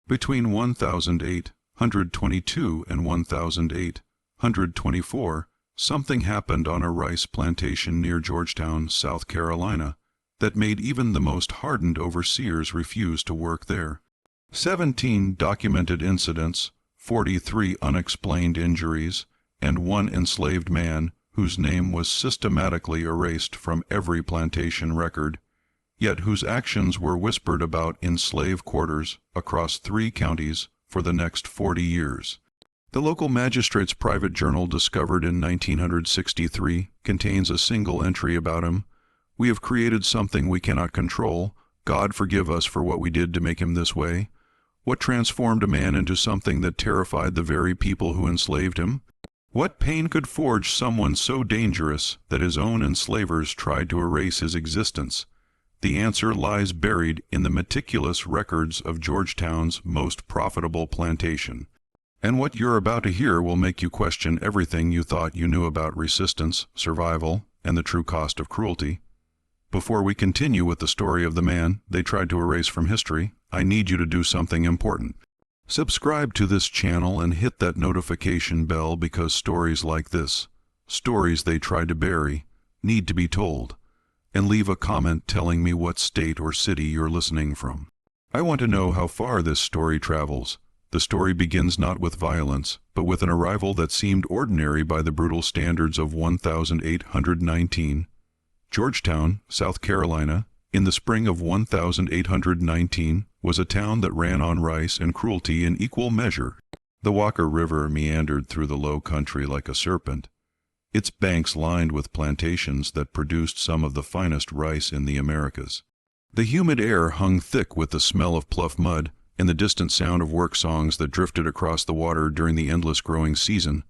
Between 1822 and 1824, something happened on a rice plantation near Georgetown, South Carolina, that made even the most hardened overseers refuse to work there. 17 documented incidents, 43 unexplained injuries, and 1 enslaved man whose name was systematically erased from every plantation record, yet whose actions were whispered about in slave quarters across 3 counties for the next 40 years. The local magistrate's private journal, discovered in 1963, contains a single entry about him. "We have created something we cannot control. God forgive us for what we did to make him this way. What transformed a man into something that terrified the very people who enslaved him? What pain could forge someone so dangerous that his own enslavers tried to erase his existence? The answer lies buried in the meticulous records of Georgetown's most profitable plantation." And what you're about to hear will make you question everything you thought you knew about resistance, survival, and the true cost of cruelty. Before we continue with the story of the man they tried to erase from history, I need you to do something important. Subscribe to this channel and hit that notification bell, because stories like this, stories they tried to bury, need to be told. And leave a comment telling me what state or city you're listening from. I want to know how far this story travels. The story begins not with violence, but with an arrival that seemed ordinary by the brutal standards of 1819. Georgetown, South Carolina, in the spring of 1819, was a town that ran on rice and cruelty in equal measure. The Walker River meandered through the low country like a serpent, its banks lined with plantations that produced some of the finest rice in the Americas. The humid air hung thick with the smell of pluff mud and the distant sound of work songs that drifted across the water during the endless growing season.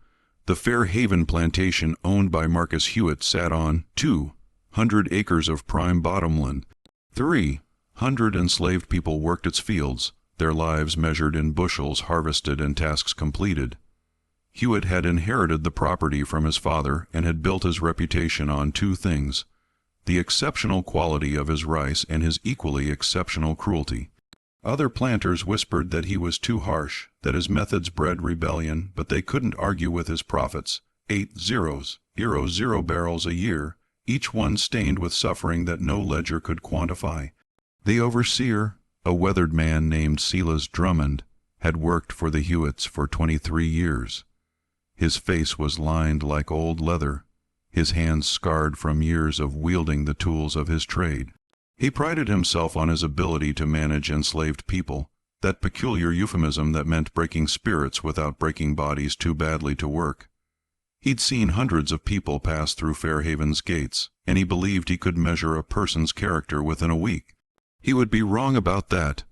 The Fair Haven Plantation, owned by Marcus Huitt, sat on 200 acres of prime bottomland. 300 enslaved people worked its fields, their lives measured in bushels harvested and tasks completed. Huitt had inherited the property from his father and had built his reputation on 2 things: the exceptional quality of his rice and his equally exceptional cruelty. Other planters whispered that he was too harsh, that his methods bred rebellion, but they couldn't argue with his profits: 80,000 barrels a year, each one stained with suffering that no ledger could quantify. The overseer, a weathered man named Silas Drummond, had worked for the Huitts for 23 years. His face was lined like old leather, his hands scarred from years of wielding the tools of his trade. He prided himself on his ability to manage enslaved people, that peculiar euphemism that meant breaking spirits without breaking bodies too badly to work. He'd seen hundreds of people pass through Fair Haven's gates, and he believed he could measure a person's character within a week. He would be wrong about that.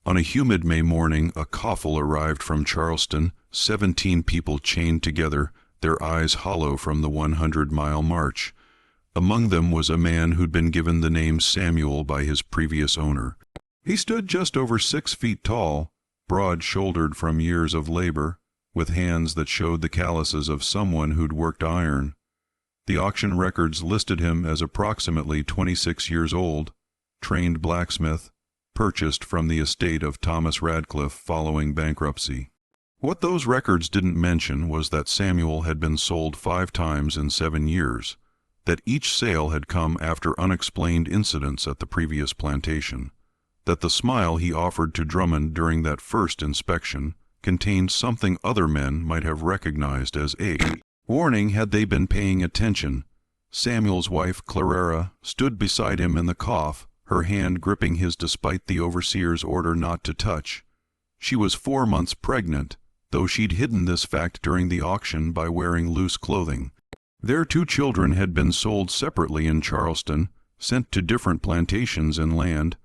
On a humid May morning, a coffle arrived from Charleston, 17 people chained together, their eyes hollow from the 100-mile march. Among them was a man who'd been given the name Samuel by his previous owner. He stood just over 6 feet tall, broad-shouldered from years of labor, with hands that showed the calluses of someone who'd worked iron. The auction records listed him as approximately 26 years old, trained blacksmith, purchased from the estate of Thomas Radcliffe following bankruptcy. What those records didn't mention was that Samuel had been sold 5 times in 7 years, that each sale had come after unexplained incidents at the previous plantation, that the smile he offered to Drummond during that first inspection contained something other men might have recognized as a warning had they been paying attention. Samuel's wife, Clara, stood beside him in the cough, her hand gripping his despite the overseer's order not to touch. She was 4 months pregnant, though she'd hidden this fact during the auction by wearing loose clothing. Their 2 children had been sold separately in Charleston, sent to different plantations inland.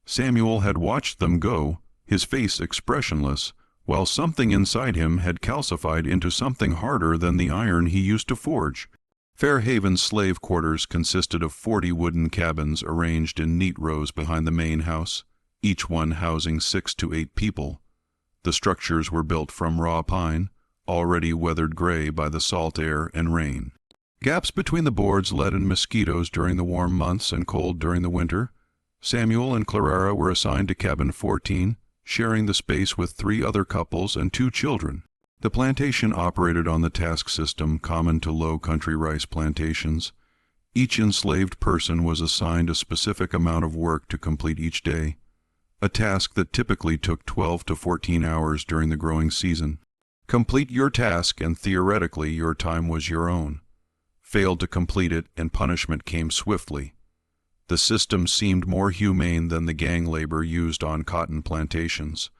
Samuel had watched them go, his face expressionless, while something inside him had calcified into something harder than the iron he used to forge. Fair Haven's slave quarters consisted of 40 wooden cabins arranged in neat rows behind the main house, each one housing 6 to 8 people. The structures were built from raw pine, already weathered gray by the salt air and rain. Gaps between the boards let in mosquitoes during the warm months and cold during the winter. Samuel and Clara were assigned to cabin 14, sharing the space with 3 other couples and 2 children. The plantation operated on the task system common to low country rice plantations. Each enslaved person was assigned a specific amount of work to complete each day, a task that typically took 12 to 14 hours during the growing season. Complete your task and theoretically your time was your own. Failed to complete it and punishment came swiftly. The system seemed more humane than the gang labor used on cotton plantations,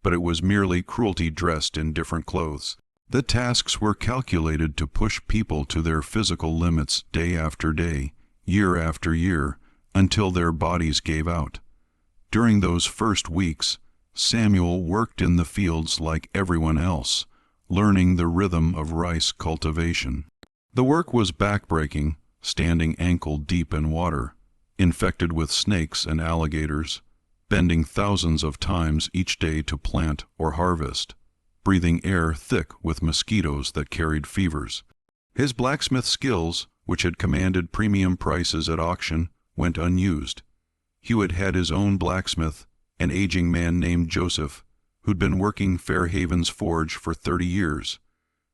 but it was merely cruelty dressed in different clothes. The tasks were calculated to push people to their physical limits day after day, year after year, until their bodies gave out. During those first weeks, Samuel worked in the fields like everyone else, learning the rhythm of rice cultivation. The work was backbreaking, standing ankle-deep in water, infected with snakes and alligators, bending thousands of times each day to plant or harvest, breathing air thick with mosquitoes that carried fevers. His blacksmith skills, which had commanded premium prices at auction, went unused. Huitt had his own blacksmith, an aging man named Joseph, who'd been working Fair Haven's forge for 30 years.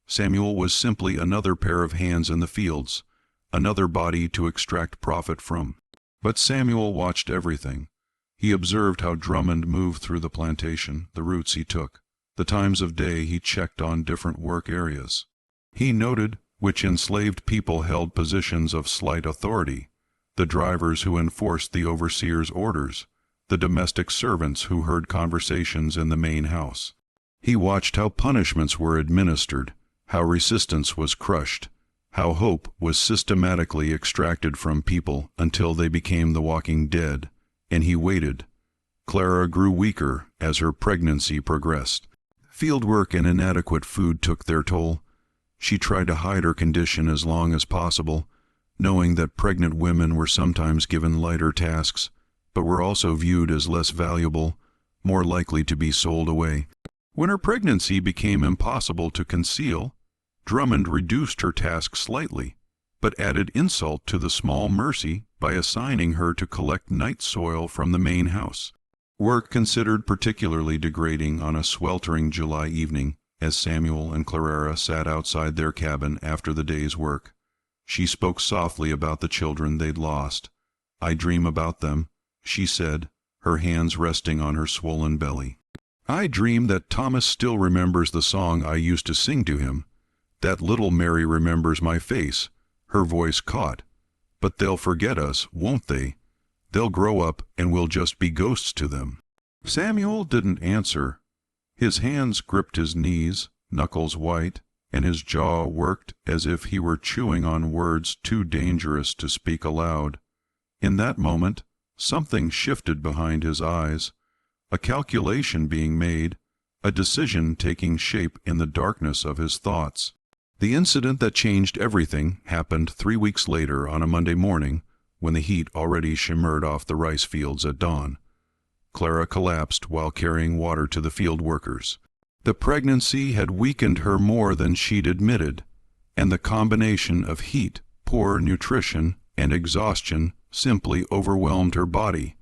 Samuel was simply another pair of hands in the fields, another body to extract profit from. But Samuel watched everything. He observed how Drummond moved through the plantation, the routes he took, the times of day he checked on different work areas. He noted which enslaved people held positions of slight authority, the drivers who enforced the overseer's orders, the domestic servants who heard conversations in the main house. He watched how punishments were administered, how resistance was crushed, how hope was systematically extracted from people until they became the walking dead, and he waited. Clara grew weaker as her pregnancy progressed. Fieldwork and inadequate food took their toll. She tried to hide her condition as long as possible, knowing that pregnant women were sometimes given lighter tasks, but were also viewed as less valuable, more likely to be sold away. When her pregnancy became impossible to conceal, Drummond reduced her task slightly, but added insult to the small mercy by assigning her to collect night soil from the main house. Work considered particularly degrading on a sweltering July evening as Samuel and Clara sat outside their cabin after the day's work. She spoke softly about the children they'd lost. "I dream about them," she said, her hands resting on her swollen belly. "I dream that Thomas still remembers the song I used to sing to him, that little Mary remembers my face," her voice caught. "But they'll forget us, won't they? They'll grow up and we'll just be ghosts to them." Samuel didn't answer. His hands gripped his knees, knuckles white, and his jaw worked as if he were chewing on words too dangerous to speak aloud. In that moment, something shifted behind his eyes, a calculation being made, a decision taking shape in the darkness of his thoughts. The incident that changed everything happened 3 weeks later on a Monday morning, when the heat already shimmered off the rice fields at dawn. Clara collapsed while carrying water to the field workers. The pregnancy had weakened her more than she'd admitted, and the combination of heat, poor nutrition, and exhaustion simply overwhelmed her body.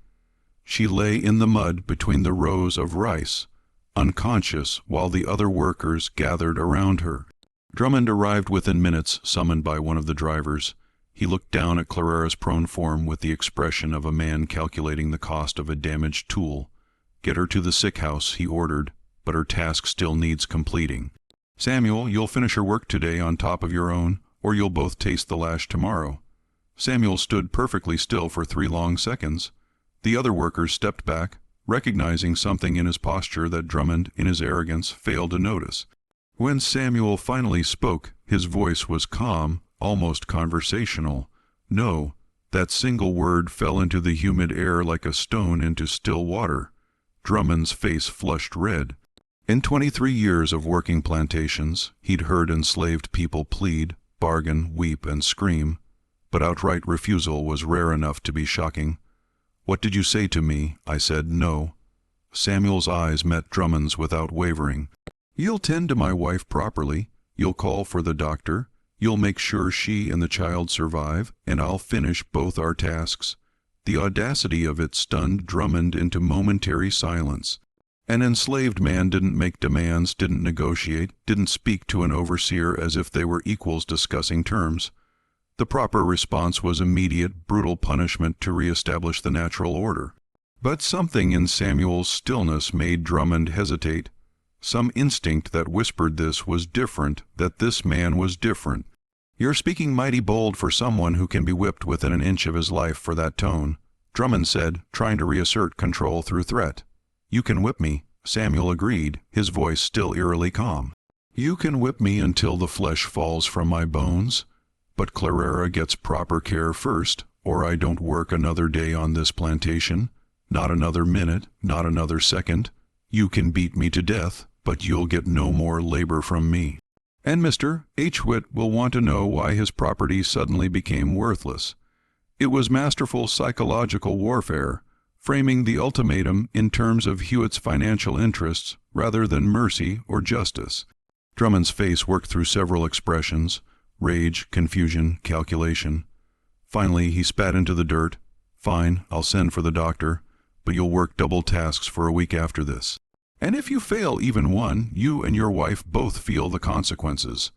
She lay in the mud between the rows of rice, unconscious while the other workers gathered around her. Drummond arrived within minutes, summoned by one of the drivers. He looked down at Clara's prone form with the expression of a man calculating the cost of a damaged tool. "Get her to the sick house," he ordered, "but her task still needs completing. Samuel, you'll finish her work today on top of your own, or you'll both taste the lash tomorrow." Samuel stood perfectly still for 3 long seconds. The other workers stepped back, recognizing something in his posture that Drummond, in his arrogance, failed to notice. When Samuel finally spoke, his voice was calm, almost conversational. "No," that single word fell into the humid air like a stone into still water. Drummond's face flushed red. In 23 years of working plantations, he'd heard enslaved people plead, bargain, weep, and scream, but outright refusal was rare enough to be shocking. "What did you say to me?" I said. "No." Samuel's eyes met Drummond's without wavering. "You'll tend to my wife properly. You'll call for the doctor. You'll make sure she and the child survive, and I'll finish both our tasks." The audacity of it stunned Drummond into momentary silence. An enslaved man didn't make demands, didn't negotiate, didn't speak to an overseer as if they were equals discussing terms. The proper response was immediate, brutal punishment to reestablish the natural order. But something in Samuel's stillness made Drummond hesitate. Some instinct that whispered this was different, that this man was different. "You're speaking mighty bold for someone who can be whipped within an inch of his life for that tone," Drummond said, trying to reassert control through threat. "You can whip me," Samuel agreed, his voice still eerily calm. "You can whip me until the flesh falls from my bones, but Clara gets proper care first, or I don't work another day on this plantation, not another minute, not another second. You can beat me to death, but you'll get no more labor from me." And Mr. H. Huitt will want to know why his property suddenly became worthless. It was masterful psychological warfare, framing the ultimatum in terms of Huitt's financial interests rather than mercy or justice. Drummond's face worked through several expressions: rage, confusion, calculation. Finally, he spat into the dirt. "Fine, I'll send for the doctor, but you'll work double tasks for a week after this. And if you fail even one, you and your wife both feel the consequences."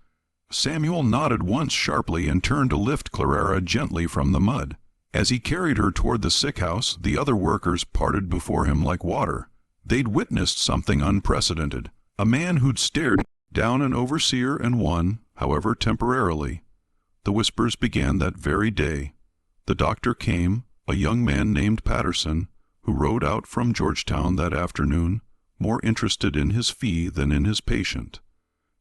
Samuel nodded once sharply and turned to lift Clara gently from the mud. As he carried her toward the sick house, the other workers parted before him like water. They'd witnessed something unprecedented. A man who'd stared down an overseer and won, however temporarily. The whispers began that very day. The doctor came, a young man named Patterson, who rode out from Georgetown that afternoon, more interested in his fee than in his patient.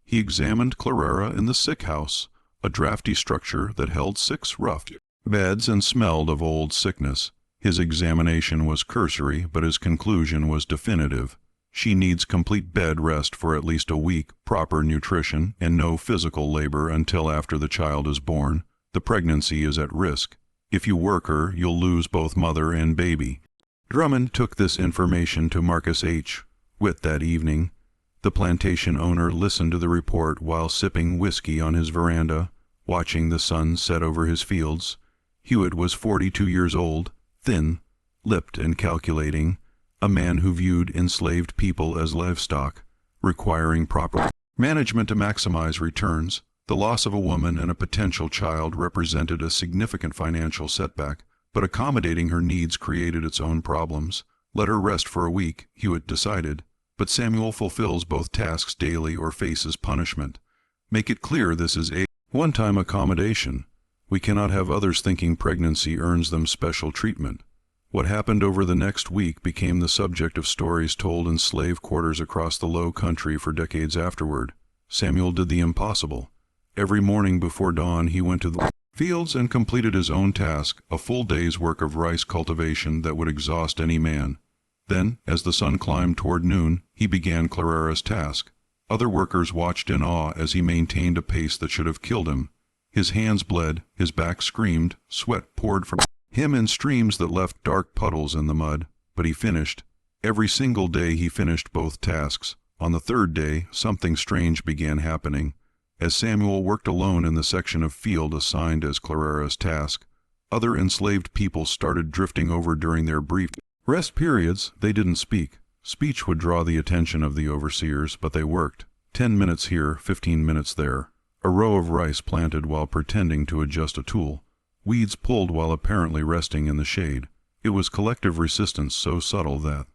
He examined Clara in the sick house, a drafty structure that held 6 rough beds and smelled of old sickness. His examination was cursory, but his conclusion was definitive. She needs complete bed rest for at least a week, proper nutrition, and no physical labor until after the child is born. The pregnancy is at risk. If you work her, you'll lose both mother and baby. Drummond took this information to Marcus H. Huitt that evening. The plantation owner listened to the report while sipping whiskey on his veranda, watching the sun set over his fields. Huitt was 42 years old, thin, lipped and calculating, a man who viewed enslaved people as livestock, requiring proper management to maximize returns. The loss of a woman and a potential child represented a significant financial setback, but accommodating her needs created its own problems. Let her rest for a week, Huitt decided, but Samuel fulfills both tasks daily or faces punishment. Make it clear this is a one-time accommodation. We cannot have others thinking pregnancy earns them special treatment. What happened over the next week became the subject of stories told in slave quarters across the low country for decades afterward. Samuel did the impossible. Every morning before dawn he went to the fields and completed his own task, a full day's work of rice cultivation that would exhaust any man. Then, as the sun climbed toward noon, he began Clara's task. Other workers watched in awe as he maintained a pace that should have killed him. His hands bled, his back screamed, sweat poured from him in streams that left dark puddles in the mud, but he finished. Every single day he finished both tasks. On the third day, something strange began happening. As Samuel worked alone in the section of field assigned as Clara's task, other enslaved people started drifting over during their brief rest periods. They didn't speak. Speech would draw the attention of the overseers, but they worked. 10 minutes here, 15 minutes there. A row of rice planted while pretending to adjust a tool. Weeds pulled while apparently resting in the shade. It was collective resistance so subtle that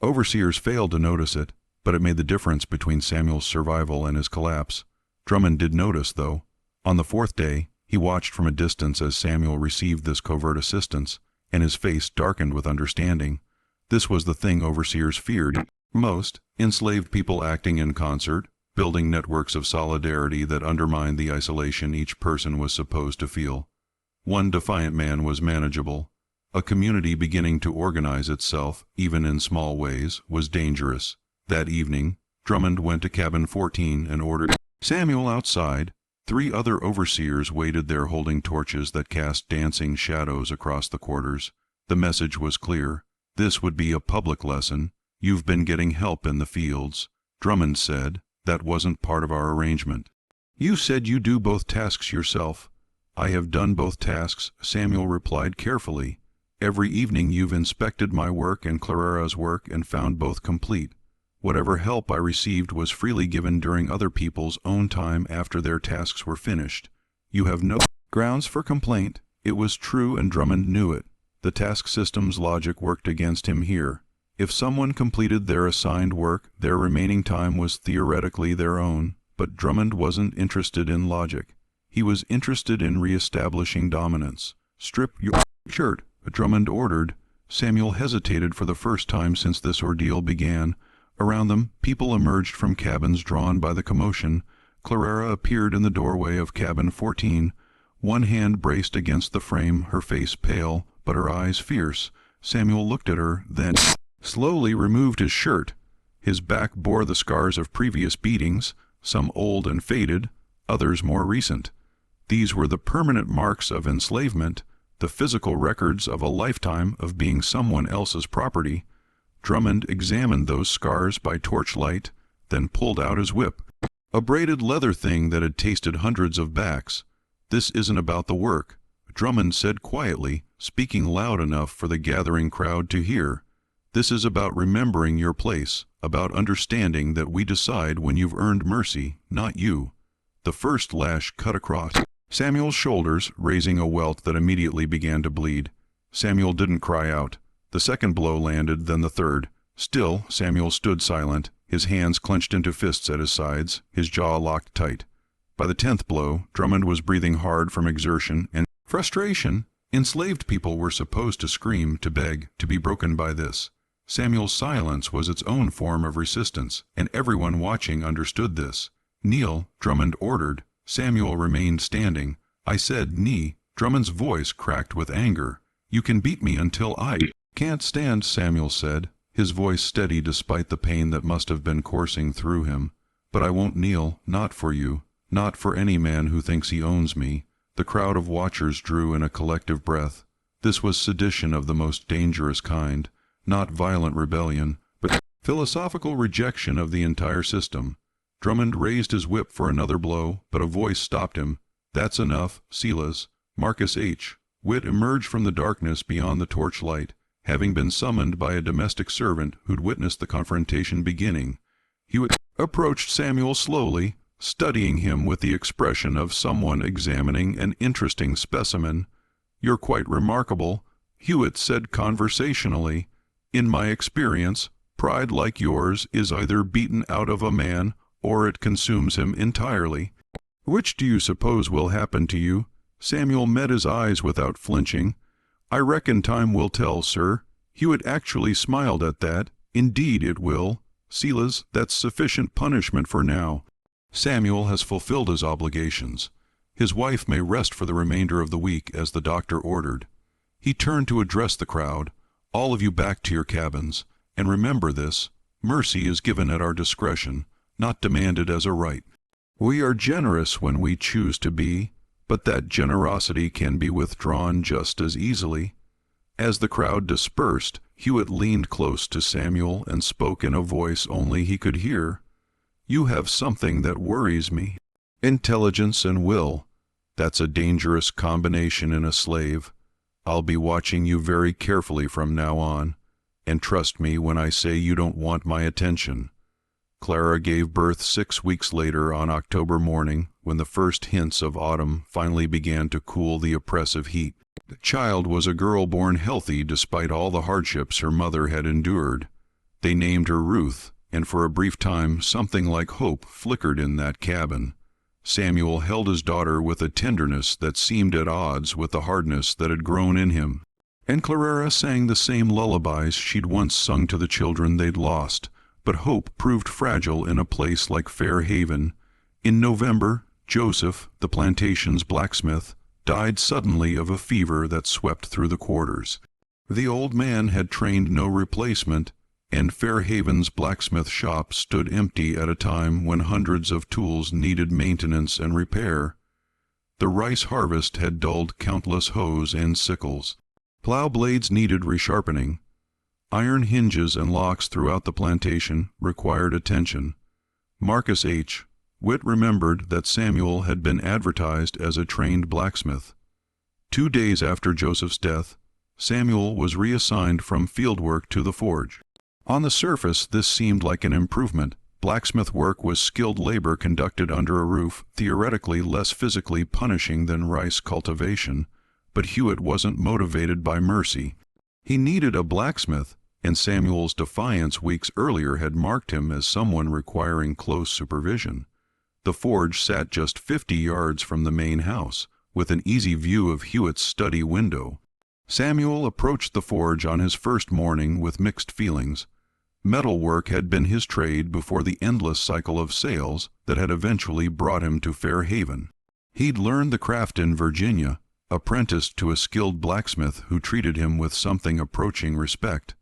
overseers failed to notice it, but it made the difference between Samuel's survival and his collapse. Drummond did notice, though. On the 4th day, he watched from a distance as Samuel received this covert assistance, and his face darkened with understanding. This was the thing overseers feared most: enslaved people acting in concert, building networks of solidarity that undermined the isolation each person was supposed to feel. One defiant man was manageable. A community beginning to organize itself, even in small ways, was dangerous. That evening, Drummond went to cabin 14 and ordered Samuel outside. 3 other overseers waited there holding torches that cast dancing shadows across the quarters. The message was clear. This would be a public lesson. You've been getting help in the fields. Drummond said, that wasn't part of our arrangement. You said you do both tasks yourself. I have done both tasks, Samuel replied carefully. Every evening you've inspected my work and Clara's work and found both complete. Whatever help I received was freely given during other people's own time after their tasks were finished. You have no grounds for complaint. It was true, and Drummond knew it. The task system's logic worked against him here. If someone completed their assigned work, their remaining time was theoretically their own. But Drummond wasn't interested in logic. He was interested in re-establishing dominance. "Strip your shirt," Drummond ordered. Samuel hesitated for the first time since this ordeal began. Around them, people emerged from cabins drawn by the commotion. Clara appeared in the doorway of cabin 14. One hand braced against the frame, her face pale, but her eyes fierce. Samuel looked at her, then slowly removed his shirt. His back bore the scars of previous beatings, some old and faded, others more recent. These were the permanent marks of enslavement, the physical records of a lifetime of being someone else's property. Drummond examined those scars by torchlight, then pulled out his whip. A braided leather thing that had tasted hundreds of backs. "This isn't about the work," Drummond said quietly, speaking loud enough for the gathering crowd to hear. "This is about remembering your place, about understanding that we decide when you've earned mercy, not you." The first lash cut across Samuel's shoulders, raising a welt that immediately began to bleed. Samuel didn't cry out. The second blow landed, then the third. Still, Samuel stood silent, his hands clenched into fists at his sides, his jaw locked tight. By the 10th blow, Drummond was breathing hard from exertion and frustration. Enslaved people were supposed to scream, to beg, to be broken by this. Samuel's silence was its own form of resistance, and everyone watching understood this. "Kneel," Drummond ordered. Samuel remained standing. "I said knee." Drummond's voice cracked with anger. "You can beat me until I can't stand," Samuel said, his voice steady despite the pain that must have been coursing through him. "But I won't kneel, not for you, not for any man who thinks he owns me." The crowd of watchers drew in a collective breath. This was sedition of the most dangerous kind, not violent rebellion, but philosophical rejection of the entire system. Drummond raised his whip for another blow, but a voice stopped him. "That's enough, Silas." Marcus Huitt emerged from the darkness beyond the torchlight, having been summoned by a domestic servant who'd witnessed the confrontation beginning. Huitt approached Samuel slowly, studying him with the expression of someone examining an interesting specimen. "You're quite remarkable," Huitt said conversationally. "In my experience, pride like yours is either beaten out of a man or it consumes him entirely. Which do you suppose will happen to you?" Samuel met his eyes without flinching. "I reckon time will tell, sir." Huitt actually smiled at that. "Indeed it will. Silas, that's sufficient punishment for now. Samuel has fulfilled his obligations. His wife may rest for the remainder of the week as the doctor ordered." He turned to address the crowd. "All of you back to your cabins. And remember this, mercy is given at our discretion, not demanded as a right. We are generous when we choose to be, but that generosity can be withdrawn just as easily." As the crowd dispersed, Huitt leaned close to Samuel and spoke in a voice only he could hear. "You have something that worries me. Intelligence and will. That's a dangerous combination in a slave. I'll be watching you very carefully from now on, and trust me when I say you don't want my attention." Clara gave birth 6 weeks later on October morning, when the first hints of autumn finally began to cool the oppressive heat. The child was a girl born healthy despite all the hardships her mother had endured. They named her Ruth, and for a brief time something like hope flickered in that cabin. Samuel held his daughter with a tenderness that seemed at odds with the hardness that had grown in him. And Clara sang the same lullabies she'd once sung to the children they'd lost. But hope proved fragile in a place like Fair Haven. In November, Joseph, the plantation's blacksmith, died suddenly of a fever that swept through the quarters. The old man had trained no replacement, and Fair Haven's blacksmith shop stood empty at a time when hundreds of tools needed maintenance and repair. The rice harvest had dulled countless hoes and sickles. Plow blades needed resharpening. Iron hinges and locks throughout the plantation required attention. Marcus Huitt remembered that Samuel had been advertised as a trained blacksmith. 2 days after Joseph's death, Samuel was reassigned from fieldwork to the forge. On the surface, this seemed like an improvement. Blacksmith work was skilled labor conducted under a roof, theoretically less physically punishing than rice cultivation, but Huitt wasn't motivated by mercy. He needed a blacksmith, and Samuel's defiance weeks earlier had marked him as someone requiring close supervision. The forge sat just 50 yards from the main house, with an easy view of Huitt's study window. Samuel approached the forge on his first morning with mixed feelings. Metal work had been his trade before the endless cycle of sales that had eventually brought him to Fair Haven. He'd learned the craft in Virginia, apprenticed to a skilled blacksmith who treated him with something approaching respect.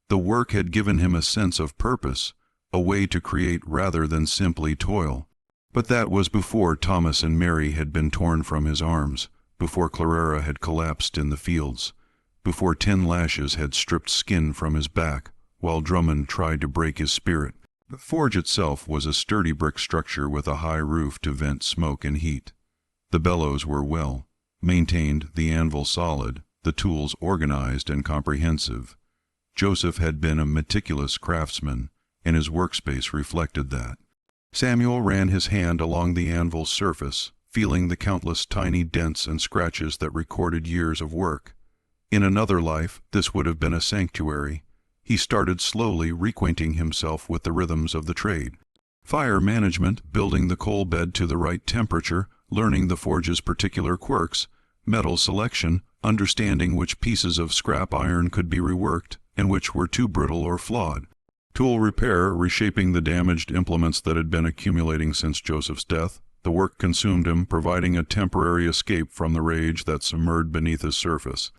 The work had given him a sense of purpose, a way to create rather than simply toil. But that was before Thomas and Mary had been torn from his arms, before Clara had collapsed in the fields, before 10 lashes had stripped skin from his back, while Drummond tried to break his spirit. The forge itself was a sturdy brick structure with a high roof to vent smoke and heat. The bellows were well maintained, the anvil solid, the tools organized and comprehensive. Joseph had been a meticulous craftsman, and his workspace reflected that. Samuel ran his hand along the anvil's surface, feeling the countless tiny dents and scratches that recorded years of work. In another life, this would have been a sanctuary. He started slowly reacquainting himself with the rhythms of the trade. Fire management, building the coal bed to the right temperature, learning the forge's particular quirks, metal selection, understanding which pieces of scrap iron could be reworked and which were too brittle or flawed. Tool repair, reshaping the damaged implements that had been accumulating since Joseph's death. The work consumed him, providing a temporary escape from the rage that submerged beneath his surface.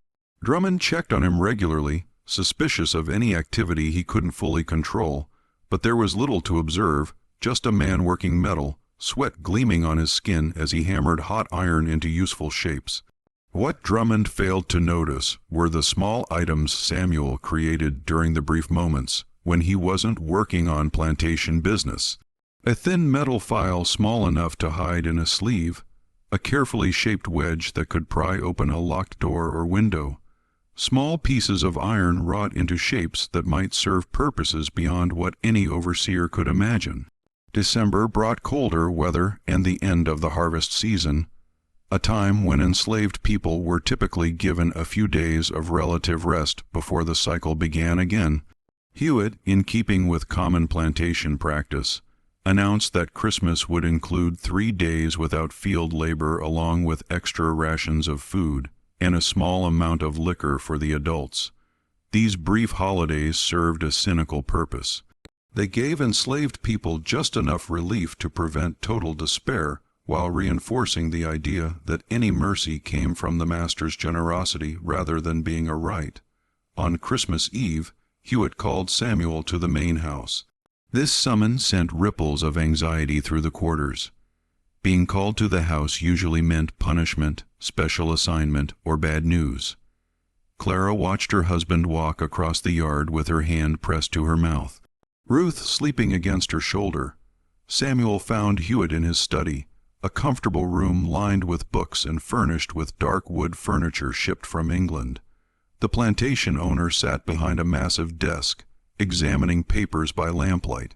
Drummond checked on him regularly, suspicious of any activity he couldn't fully control, but there was little to observe, just a man working metal, sweat gleaming on his skin as he hammered hot iron into useful shapes. What Drummond failed to notice were the small items Samuel created during the brief moments when he wasn't working on plantation business. A thin metal file small enough to hide in a sleeve, a carefully shaped wedge that could pry open a locked door or window, small pieces of iron wrought into shapes that might serve purposes beyond what any overseer could imagine. December brought colder weather and the end of the harvest season, a time when enslaved people were typically given a few days of relative rest before the cycle began again. Huitt, in keeping with common plantation practice, announced that Christmas would include 3 days without field labor along with extra rations of food and a small amount of liquor for the adults. These brief holidays served a cynical purpose. They gave enslaved people just enough relief to prevent total despair while reinforcing the idea that any mercy came from the master's generosity rather than being a right. On Christmas Eve, Huitt called Samuel to the main house. This summons sent ripples of anxiety through the quarters. Being called to the house usually meant punishment, special assignment, or bad news. Clara watched her husband walk across the yard with her hand pressed to her mouth, Ruth sleeping against her shoulder. Samuel found Huitt in his study, a comfortable room lined with books and furnished with dark wood furniture shipped from England. The plantation owner sat behind a massive desk, examining papers by lamplight.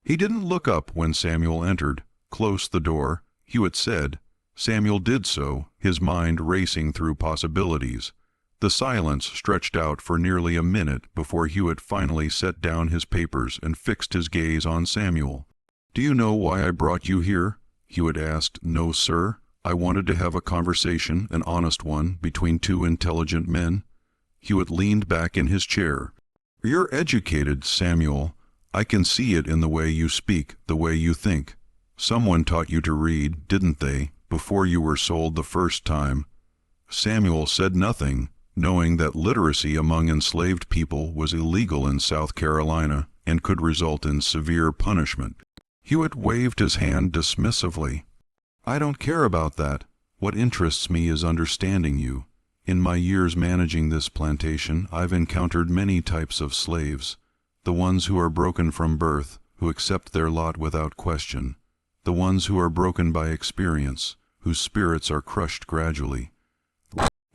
He didn't look up when Samuel entered. Close the door, Huitt said. Samuel did so, his mind racing through possibilities. The silence stretched out for nearly a minute before Huitt finally set down his papers and fixed his gaze on Samuel. "Do you know why I brought you here?" Huitt asked. "No, sir. I wanted to have a conversation, an honest one, between 2 intelligent men." Huitt leaned back in his chair. "You're educated, Samuel. I can see it in the way you speak, the way you think. Someone taught you to read, didn't they, before you were sold the first time?" Samuel said nothing, knowing that literacy among enslaved people was illegal in South Carolina and could result in severe punishment. Huitt waved his hand dismissively. "I don't care about that. What interests me is understanding you. In my years managing this plantation, I've encountered many types of slaves. The ones who are broken from birth, who accept their lot without question. The ones who are broken by experience, whose spirits are crushed gradually.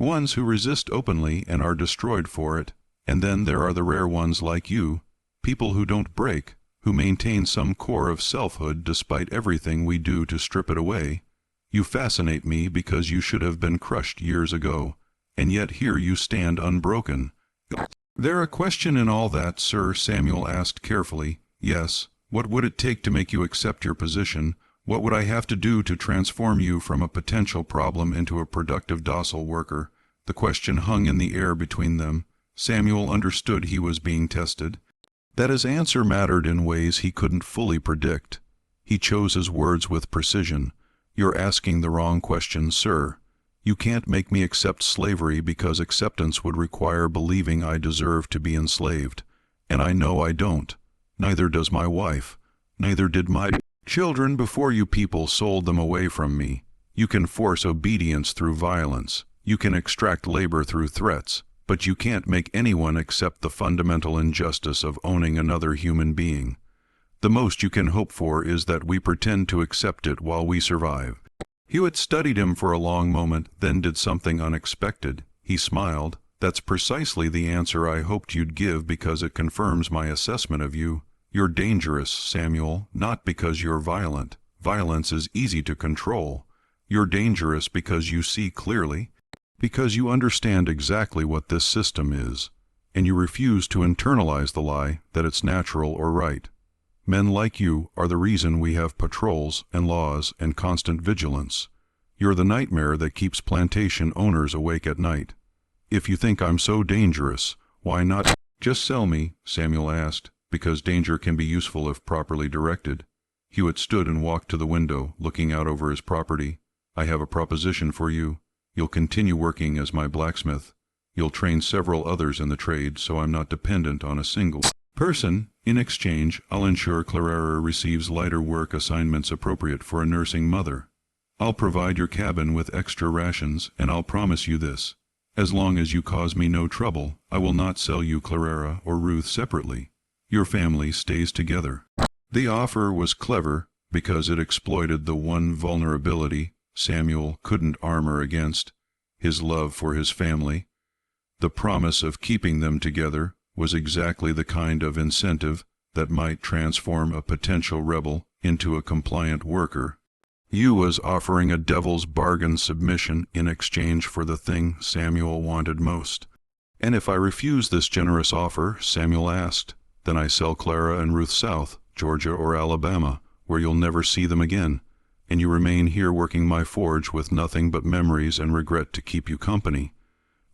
ones who resist openly and are destroyed for it, and then there are the rare ones like you, people who don't break, who maintain some core of selfhood despite everything we do to strip it away. You fascinate me because you should have been crushed years ago, and yet here you stand unbroken. There a question in all that, sir? Samuel asked carefully. Yes. What would it take to make you accept your position? What would I have to do to transform you from a potential problem into a productive, docile worker? The question hung in the air between them. Samuel understood he was being tested, that his answer mattered in ways he couldn't fully predict. He chose his words with precision. You're asking the wrong question, sir. You can't make me accept slavery because acceptance would require believing I deserve to be enslaved. And I know I don't. Neither does my wife. Neither did my children before you people sold them away from me. You can force obedience through violence. You can extract labor through threats. But you can't make anyone accept the fundamental injustice of owning another human being. The most you can hope for is that we pretend to accept it while we survive. Huitt studied him for a long moment, then did something unexpected. He smiled. That's precisely the answer I hoped you'd give because it confirms my assessment of you. You're dangerous, Samuel, not because you're violent. Violence is easy to control. You're dangerous because you see clearly, because you understand exactly what this system is, and you refuse to internalize the lie that it's natural or right. Men like you are the reason we have patrols and laws and constant vigilance. You're the nightmare that keeps plantation owners awake at night. If you think I'm so dangerous, why not just sell me? Samuel asked, because danger can be useful if properly directed. Huitt stood and walked to the window, looking out over his property. I have a proposition for you. You'll continue working as my blacksmith. You'll train several others in the trade so I'm not dependent on a single person. In exchange, I'll ensure Clara receives lighter work assignments appropriate for a nursing mother. I'll provide your cabin with extra rations, and I'll promise you this. As long as you cause me no trouble, I will not sell you Clara or Ruth separately. Your family stays together. The offer was clever because it exploited the one vulnerability Samuel couldn't armor against, his love for his family. The promise of keeping them together was exactly the kind of incentive that might transform a potential rebel into a compliant worker. You was offering a devil's bargain submission in exchange for the thing Samuel wanted most. And if I refuse this generous offer, Samuel asked, then I sell Clara and Ruth south, Georgia or Alabama, where you'll never see them again, and you remain here working my forge with nothing but memories and regret to keep you company.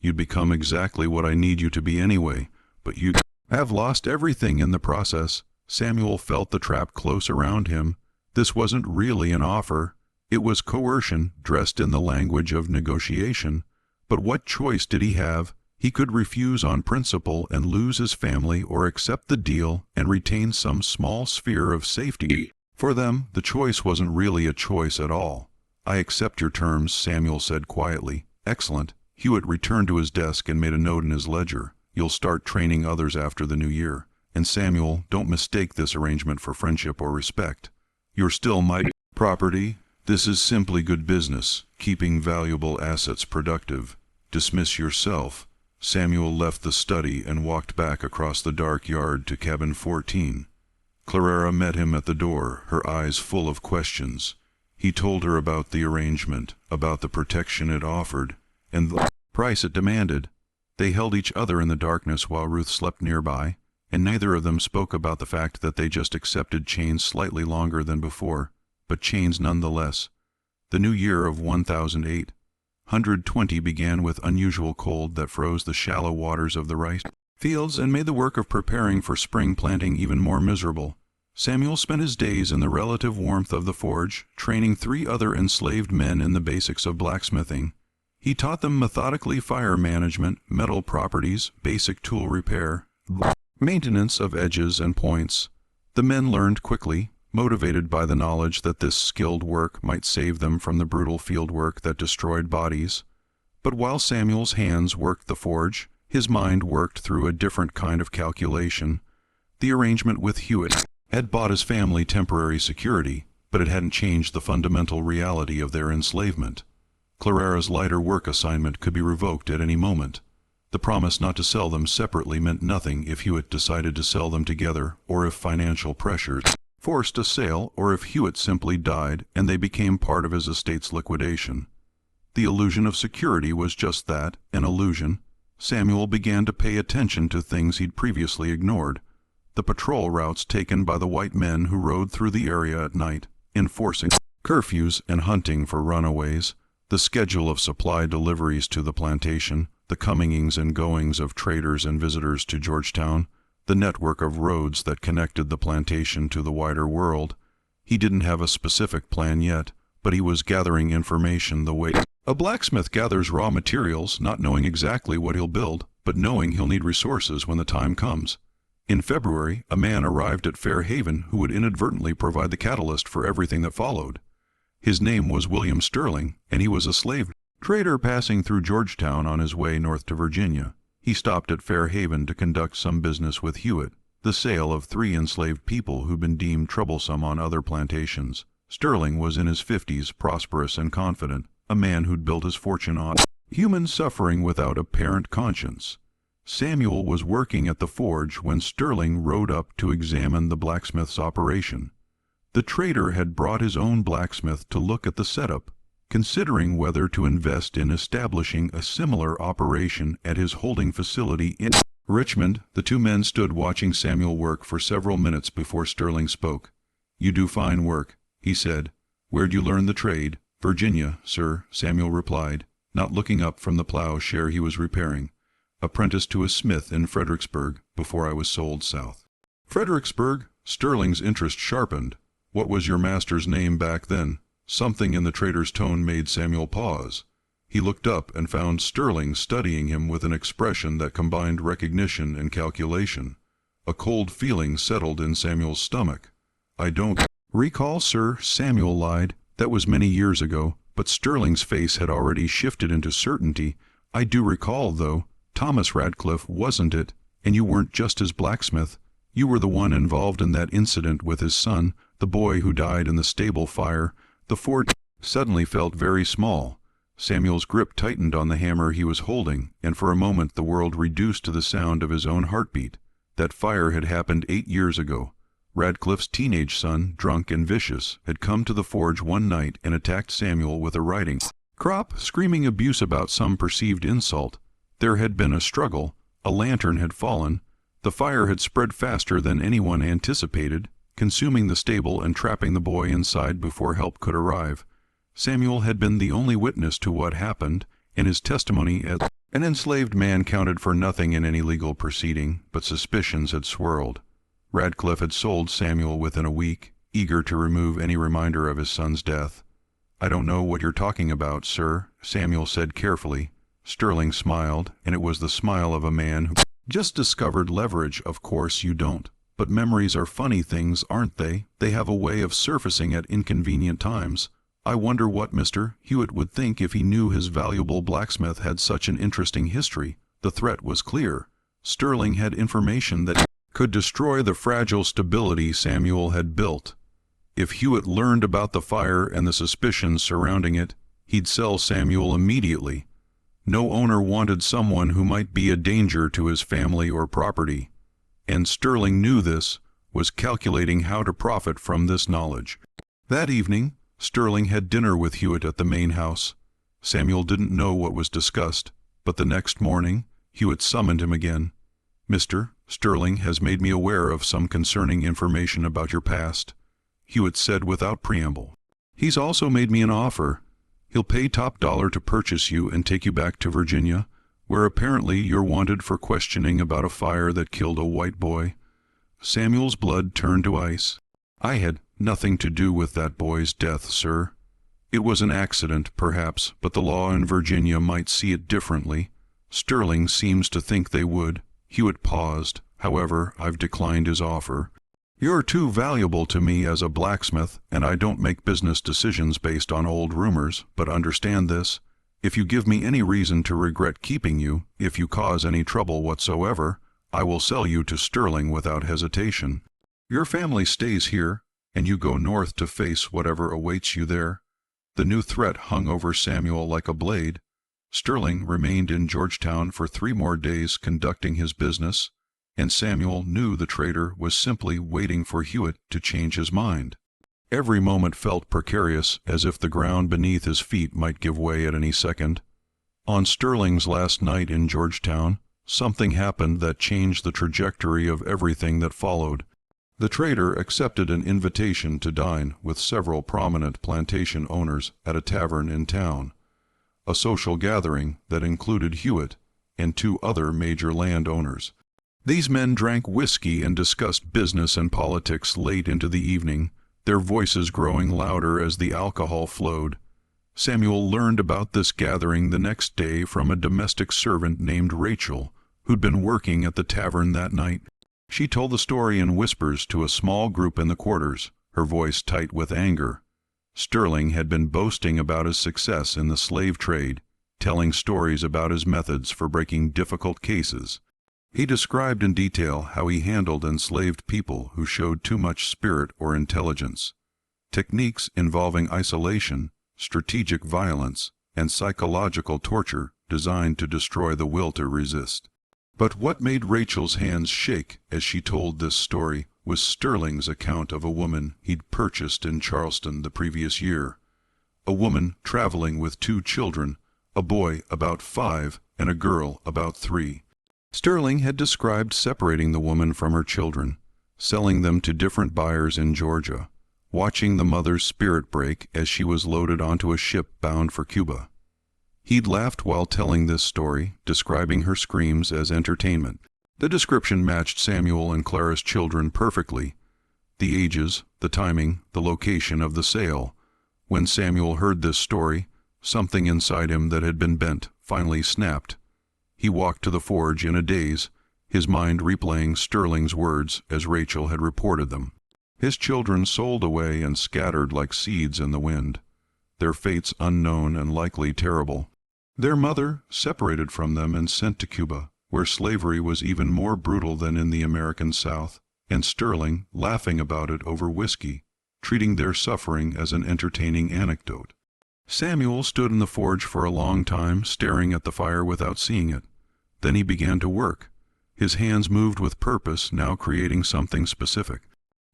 You'd become exactly what I need you to be anyway, but you have lost everything in the process. Samuel felt the trap close around him. This wasn't really an offer. It was coercion dressed in the language of negotiation. But what choice did he have? He could refuse on principle and lose his family, or accept the deal and retain some small sphere of safety. For them, the choice wasn't really a choice at all. I accept your terms, Samuel said quietly. Excellent. Huitt returned to his desk and made a note in his ledger. You'll start training others after the new year. And Samuel, don't mistake this arrangement for friendship or respect. You're still my property. This is simply good business, keeping valuable assets productive. Dismiss yourself. Samuel left the study and walked back across the dark yard to cabin 14. Clara met him at the door, her eyes full of questions. He told her about the arrangement, about the protection it offered, and the price it demanded. They held each other in the darkness while Ruth slept nearby, and neither of them spoke about the fact that they just accepted chains slightly longer than before, but chains nonetheless. The new year of 1008. 120 began with unusual cold that froze the shallow waters of the rice fields and made the work of preparing for spring planting even more miserable. Samuel spent his days in the relative warmth of the forge, training 3 other enslaved men in the basics of blacksmithing. He taught them methodically fire management, metal properties, basic tool repair, maintenance of edges and points. The men learned quickly, motivated by the knowledge that this skilled work might save them from the brutal field work that destroyed bodies. But while Samuel's hands worked the forge, his mind worked through a different kind of calculation. The arrangement with Huitt had bought his family temporary security, but it hadn't changed the fundamental reality of their enslavement. Clara's lighter work assignment could be revoked at any moment. The promise not to sell them separately meant nothing if Huitt decided to sell them together, or if financial pressures forced a sale, or if Huitt simply died and they became part of his estate's liquidation. The illusion of security was just that, an illusion. Samuel began to pay attention to things he'd previously ignored. The patrol routes taken by the white men who rode through the area at night, enforcing curfews and hunting for runaways, the schedule of supply deliveries to the plantation, the comings and goings of traders and visitors to Georgetown, the network of roads that connected the plantation to the wider world. He didn't have a specific plan yet, but he was gathering information the way a blacksmith gathers raw materials, not knowing exactly what he'll build, but knowing he'll need resources when the time comes. In February, a man arrived at Fair Haven who would inadvertently provide the catalyst for everything that followed. His name was William Sterling, and he was a slave trader passing through Georgetown on his way north to Virginia. He stopped at Fair Haven to conduct some business with Huitt, the sale of 3 enslaved people who'd been deemed troublesome on other plantations. Sterling was in his 50s, prosperous and confident, a man who'd built his fortune on human suffering without apparent conscience. Samuel was working at the forge when Sterling rode up to examine the blacksmith's operation. The trader had brought his own blacksmith to look at the setup, considering whether to invest in establishing a similar operation at his holding facility in Richmond. The 2 men stood watching Samuel work for several minutes before Sterling spoke. "You do fine work," he said. "Where'd you learn the trade?" "Virginia, sir," Samuel replied, not looking up from the plowshare he was repairing. "Apprenticed to a smith in Fredericksburg before I was sold south." "Fredericksburg?" Sterling's interest sharpened. "What was your master's name back then?" Something in the trader's tone made Samuel pause. He looked up and found Sterling studying him with an expression that combined recognition and calculation. A cold feeling settled in Samuel's stomach. "I don't recall, sir," Samuel lied. "That was many years ago," but Sterling's face had already shifted into certainty. "I do recall, though. Thomas Radcliffe, wasn't it? And you weren't just his blacksmith. You were the one involved in that incident with his son, the boy who died in the stable fire." The forge suddenly felt very small. Samuel's grip tightened on the hammer he was holding, and for a moment the world reduced to the sound of his own heartbeat. That fire had happened 8 years ago. Radcliffe's teenage son, drunk and vicious, had come to the forge one night and attacked Samuel with a riding crop, screaming abuse about some perceived insult. There had been a struggle. A lantern had fallen. The fire had spread faster than anyone anticipated, consuming the stable and trapping the boy inside before help could arrive. Samuel had been the only witness to what happened, and his testimony as an enslaved man counted for nothing in any legal proceeding, but suspicions had swirled. Radcliffe had sold Samuel within a week, eager to remove any reminder of his son's death. "I don't know what you're talking about, sir," Samuel said carefully. Sterling smiled, and it was the smile of a man who just discovered leverage. "Of course you don't. But memories are funny things, aren't they? They have a way of surfacing at inconvenient times. I wonder what Mr. Huitt would think if he knew his valuable blacksmith had such an interesting history." The threat was clear. Sterling had information that could destroy the fragile stability Samuel had built. If Huitt learned about the fire and the suspicions surrounding it, he'd sell Samuel immediately. No owner wanted someone who might be a danger to his family or property. And Sterling knew this, was calculating how to profit from this knowledge. That evening, Sterling had dinner with Huitt at the main house. Samuel didn't know what was discussed, but the next morning, Huitt summoned him again. "Mr. Sterling has made me aware of some concerning information about your past," Huitt said without preamble. "He's also made me an offer. He'll pay top dollar to purchase you and take you back to Virginia, where apparently you're wanted for questioning about a fire that killed a white boy." Samuel's blood turned to ice. "I had nothing to do with that boy's death, sir. It was an accident, perhaps, but the law in Virginia might see it differently. Sterling seems to think they would." Huitt paused. "However, I've declined his offer. You're too valuable to me as a blacksmith, and I don't make business decisions based on old rumors, but understand this. If you give me any reason to regret keeping you, if you cause any trouble whatsoever, I will sell you to Sterling without hesitation. Your family stays here, and you go north to face whatever awaits you there." The new threat hung over Samuel like a blade. Sterling remained in Georgetown for 3 more days conducting his business, and Samuel knew the traitor was simply waiting for Huitt to change his mind. Every moment felt precarious, as if the ground beneath his feet might give way at any second. On Sterling's last night in Georgetown, something happened that changed the trajectory of everything that followed. The traitor accepted an invitation to dine with several prominent plantation owners at a tavern in town, a social gathering that included Huitt and 2 other major landowners. These men drank whiskey and discussed business and politics late into the evening, their voices growing louder as the alcohol flowed. Samuel learned about this gathering the next day from a domestic servant named Rachel, who'd been working at the tavern that night. She told the story in whispers to a small group in the quarters, her voice tight with anger. Sterling had been boasting about his success in the slave trade, telling stories about his methods for breaking difficult cases. He described in detail how he handled enslaved people who showed too much spirit or intelligence, techniques involving isolation, strategic violence, and psychological torture designed to destroy the will to resist. But what made Rachel's hands shake as she told this story was Sterling's account of a woman he'd purchased in Charleston the previous year. A woman traveling with 2 children, a boy about 5 and a girl about 3. Sterling had described separating the woman from her children, selling them to different buyers in Georgia, watching the mother's spirit break as she was loaded onto a ship bound for Cuba. He'd laughed while telling this story, describing her screams as entertainment. The description matched Samuel and Clara's children perfectly. The ages, the timing, the location of the sale. When Samuel heard this story, something inside him that had been bent finally snapped. He walked to the forge in a daze, his mind replaying Sterling's words as Rachel had reported them. His children sold away and scattered like seeds in the wind, their fates unknown and likely terrible. Their mother separated from them and sent to Cuba, where slavery was even more brutal than in the American South, and Sterling laughing about it over whiskey, treating their suffering as an entertaining anecdote. Samuel stood in the forge for a long time, staring at the fire without seeing it. Then he began to work. His hands moved with purpose, now creating something specific.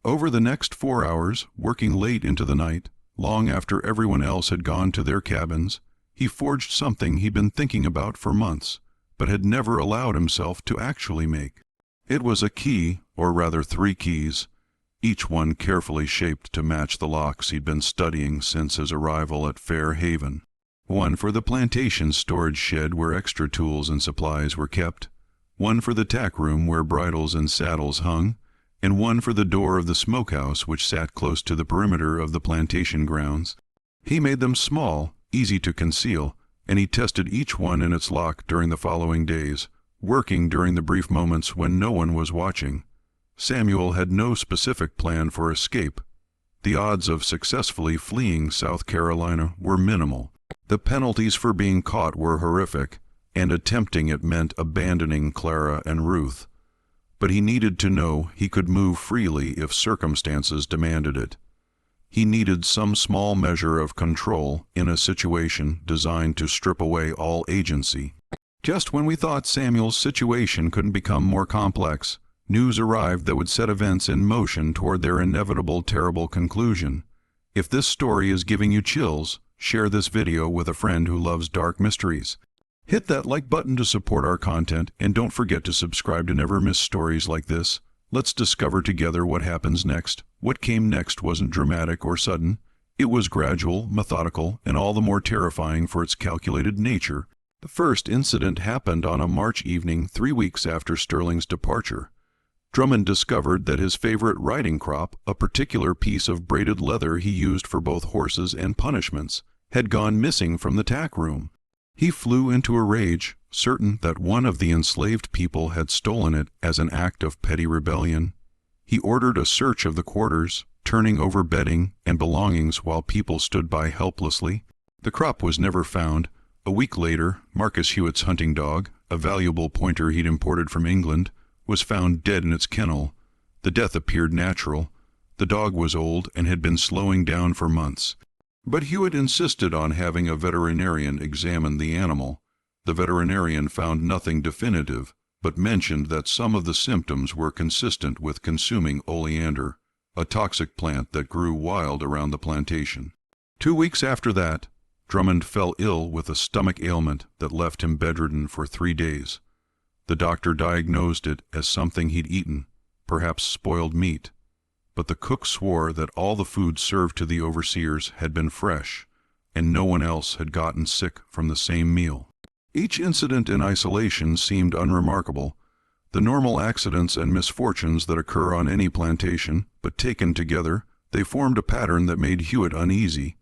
Over the next 4 hours, working late into the night, long after everyone else had gone to their cabins, he forged something he'd been thinking about for months, but had never allowed himself to actually make. It was a key, or rather 3 keys, each one carefully shaped to match the locks he'd been studying since his arrival at Fair Haven. One for the plantation storage shed where extra tools and supplies were kept, one for the tack room where bridles and saddles hung, and one for the door of the smokehouse which sat close to the perimeter of the plantation grounds. He made them small, easy to conceal, and he tested each one in its lock during the following days, working during the brief moments when no one was watching. Samuel had no specific plan for escape. The odds of successfully fleeing South Carolina were minimal. The penalties for being caught were horrific, and attempting it meant abandoning Clara and Ruth. But he needed to know he could move freely if circumstances demanded it. He needed some small measure of control in a situation designed to strip away all agency. Just when we thought Samuel's situation couldn't become more complex, news arrived that would set events in motion toward their inevitable terrible conclusion. If this story is giving you chills, share this video with a friend who loves dark mysteries. Hit that like button to support our content, and don't forget to subscribe to never miss stories like this. Let's discover together what happens next. What came next wasn't dramatic or sudden. It was gradual, methodical, and all the more terrifying for its calculated nature. The first incident happened on a March evening 3 weeks after Sterling's departure. Drummond discovered that his favorite riding crop, a particular piece of braided leather he used for both horses and punishments, had gone missing from the tack room. He flew into a rage, certain that one of the enslaved people had stolen it as an act of petty rebellion. He ordered a search of the quarters, turning over bedding and belongings while people stood by helplessly. The crop was never found. A week later, Marcus Huitt's hunting dog, a valuable pointer he'd imported from England, was found dead in its kennel. The death appeared natural. The dog was old and had been slowing down for months. But Huitt insisted on having a veterinarian examine the animal. The veterinarian found nothing definitive, but mentioned that some of the symptoms were consistent with consuming oleander, a toxic plant that grew wild around the plantation. 2 weeks after that, Drummond fell ill with a stomach ailment that left him bedridden for 3 days. The doctor diagnosed it as something he'd eaten, perhaps spoiled meat, but the cook swore that all the food served to the overseers had been fresh, and no one else had gotten sick from the same meal. Each incident in isolation seemed unremarkable, the normal accidents and misfortunes that occur on any plantation, but taken together, they formed a pattern that made Huitt uneasy.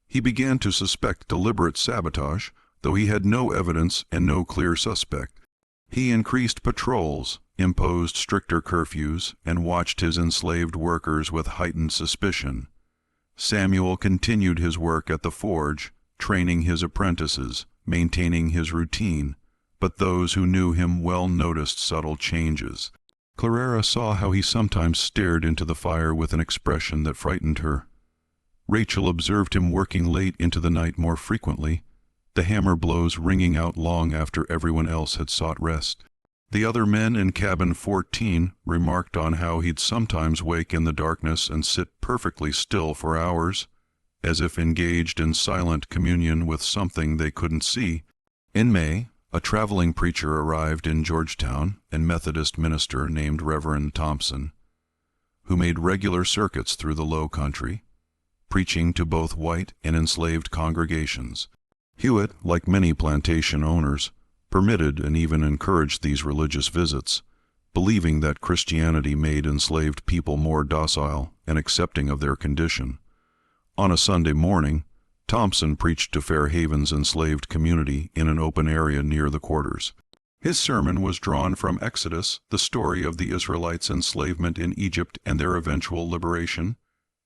He began to suspect deliberate sabotage, though he had no evidence and no clear suspect. He increased patrols, imposed stricter curfews, and watched his enslaved workers with heightened suspicion. Samuel continued his work at the forge, training his apprentices, maintaining his routine, but those who knew him well noticed subtle changes. Clara saw how he sometimes stared into the fire with an expression that frightened her. Rachel observed him working late into the night more frequently, the hammer blows ringing out long after everyone else had sought rest. The other men in cabin 14 remarked on how he'd sometimes wake in the darkness and sit perfectly still for hours, as if engaged in silent communion with something they couldn't see. In May, a traveling preacher arrived in Georgetown, a Methodist minister named Reverend Thompson, who made regular circuits through the Low Country, preaching to both white and enslaved congregations. Huitt, like many plantation owners, permitted and even encouraged these religious visits, believing that Christianity made enslaved people more docile and accepting of their condition. On a Sunday morning, Thompson preached to Fair Haven's enslaved community in an open area near the quarters. His sermon was drawn from Exodus, the story of the Israelites' enslavement in Egypt and their eventual liberation.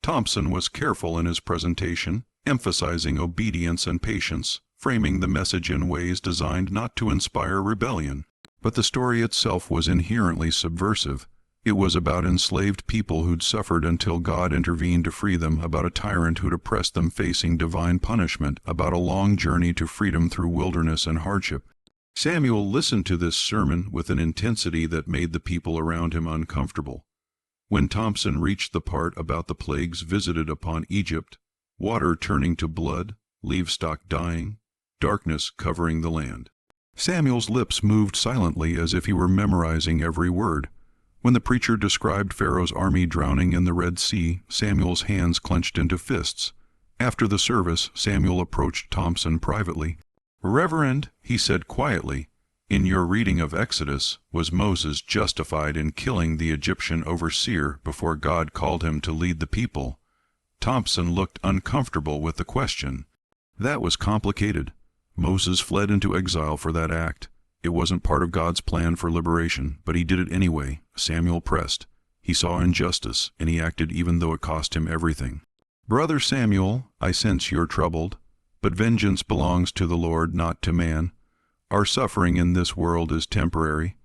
Thompson was careful in his presentation, emphasizing obedience and patience, framing the message in ways designed not to inspire rebellion. But the story itself was inherently subversive. It was about enslaved people who'd suffered until God intervened to free them, about a tyrant who'd oppressed them facing divine punishment, about a long journey to freedom through wilderness and hardship. Samuel listened to this sermon with an intensity that made the people around him uncomfortable. When Thompson reached the part about the plagues visited upon Egypt, water turning to blood, livestock dying, darkness covering the land, Samuel's lips moved silently as if he were memorizing every word. When the preacher described Pharaoh's army drowning in the Red Sea, Samuel's hands clenched into fists. After the service, Samuel approached Thompson privately. "Reverend," he said quietly, "in your reading of Exodus, was Moses justified in killing the Egyptian overseer before God called him to lead the people?" Thompson looked uncomfortable with the question. "That was complicated. Moses fled into exile for that act. It wasn't part of God's plan for liberation, but he did it anyway." Samuel pressed. He saw injustice, and he acted even though it cost him everything. "Brother Samuel, I sense you're troubled, but vengeance belongs to the Lord, not to man. Our suffering in this world is temporary.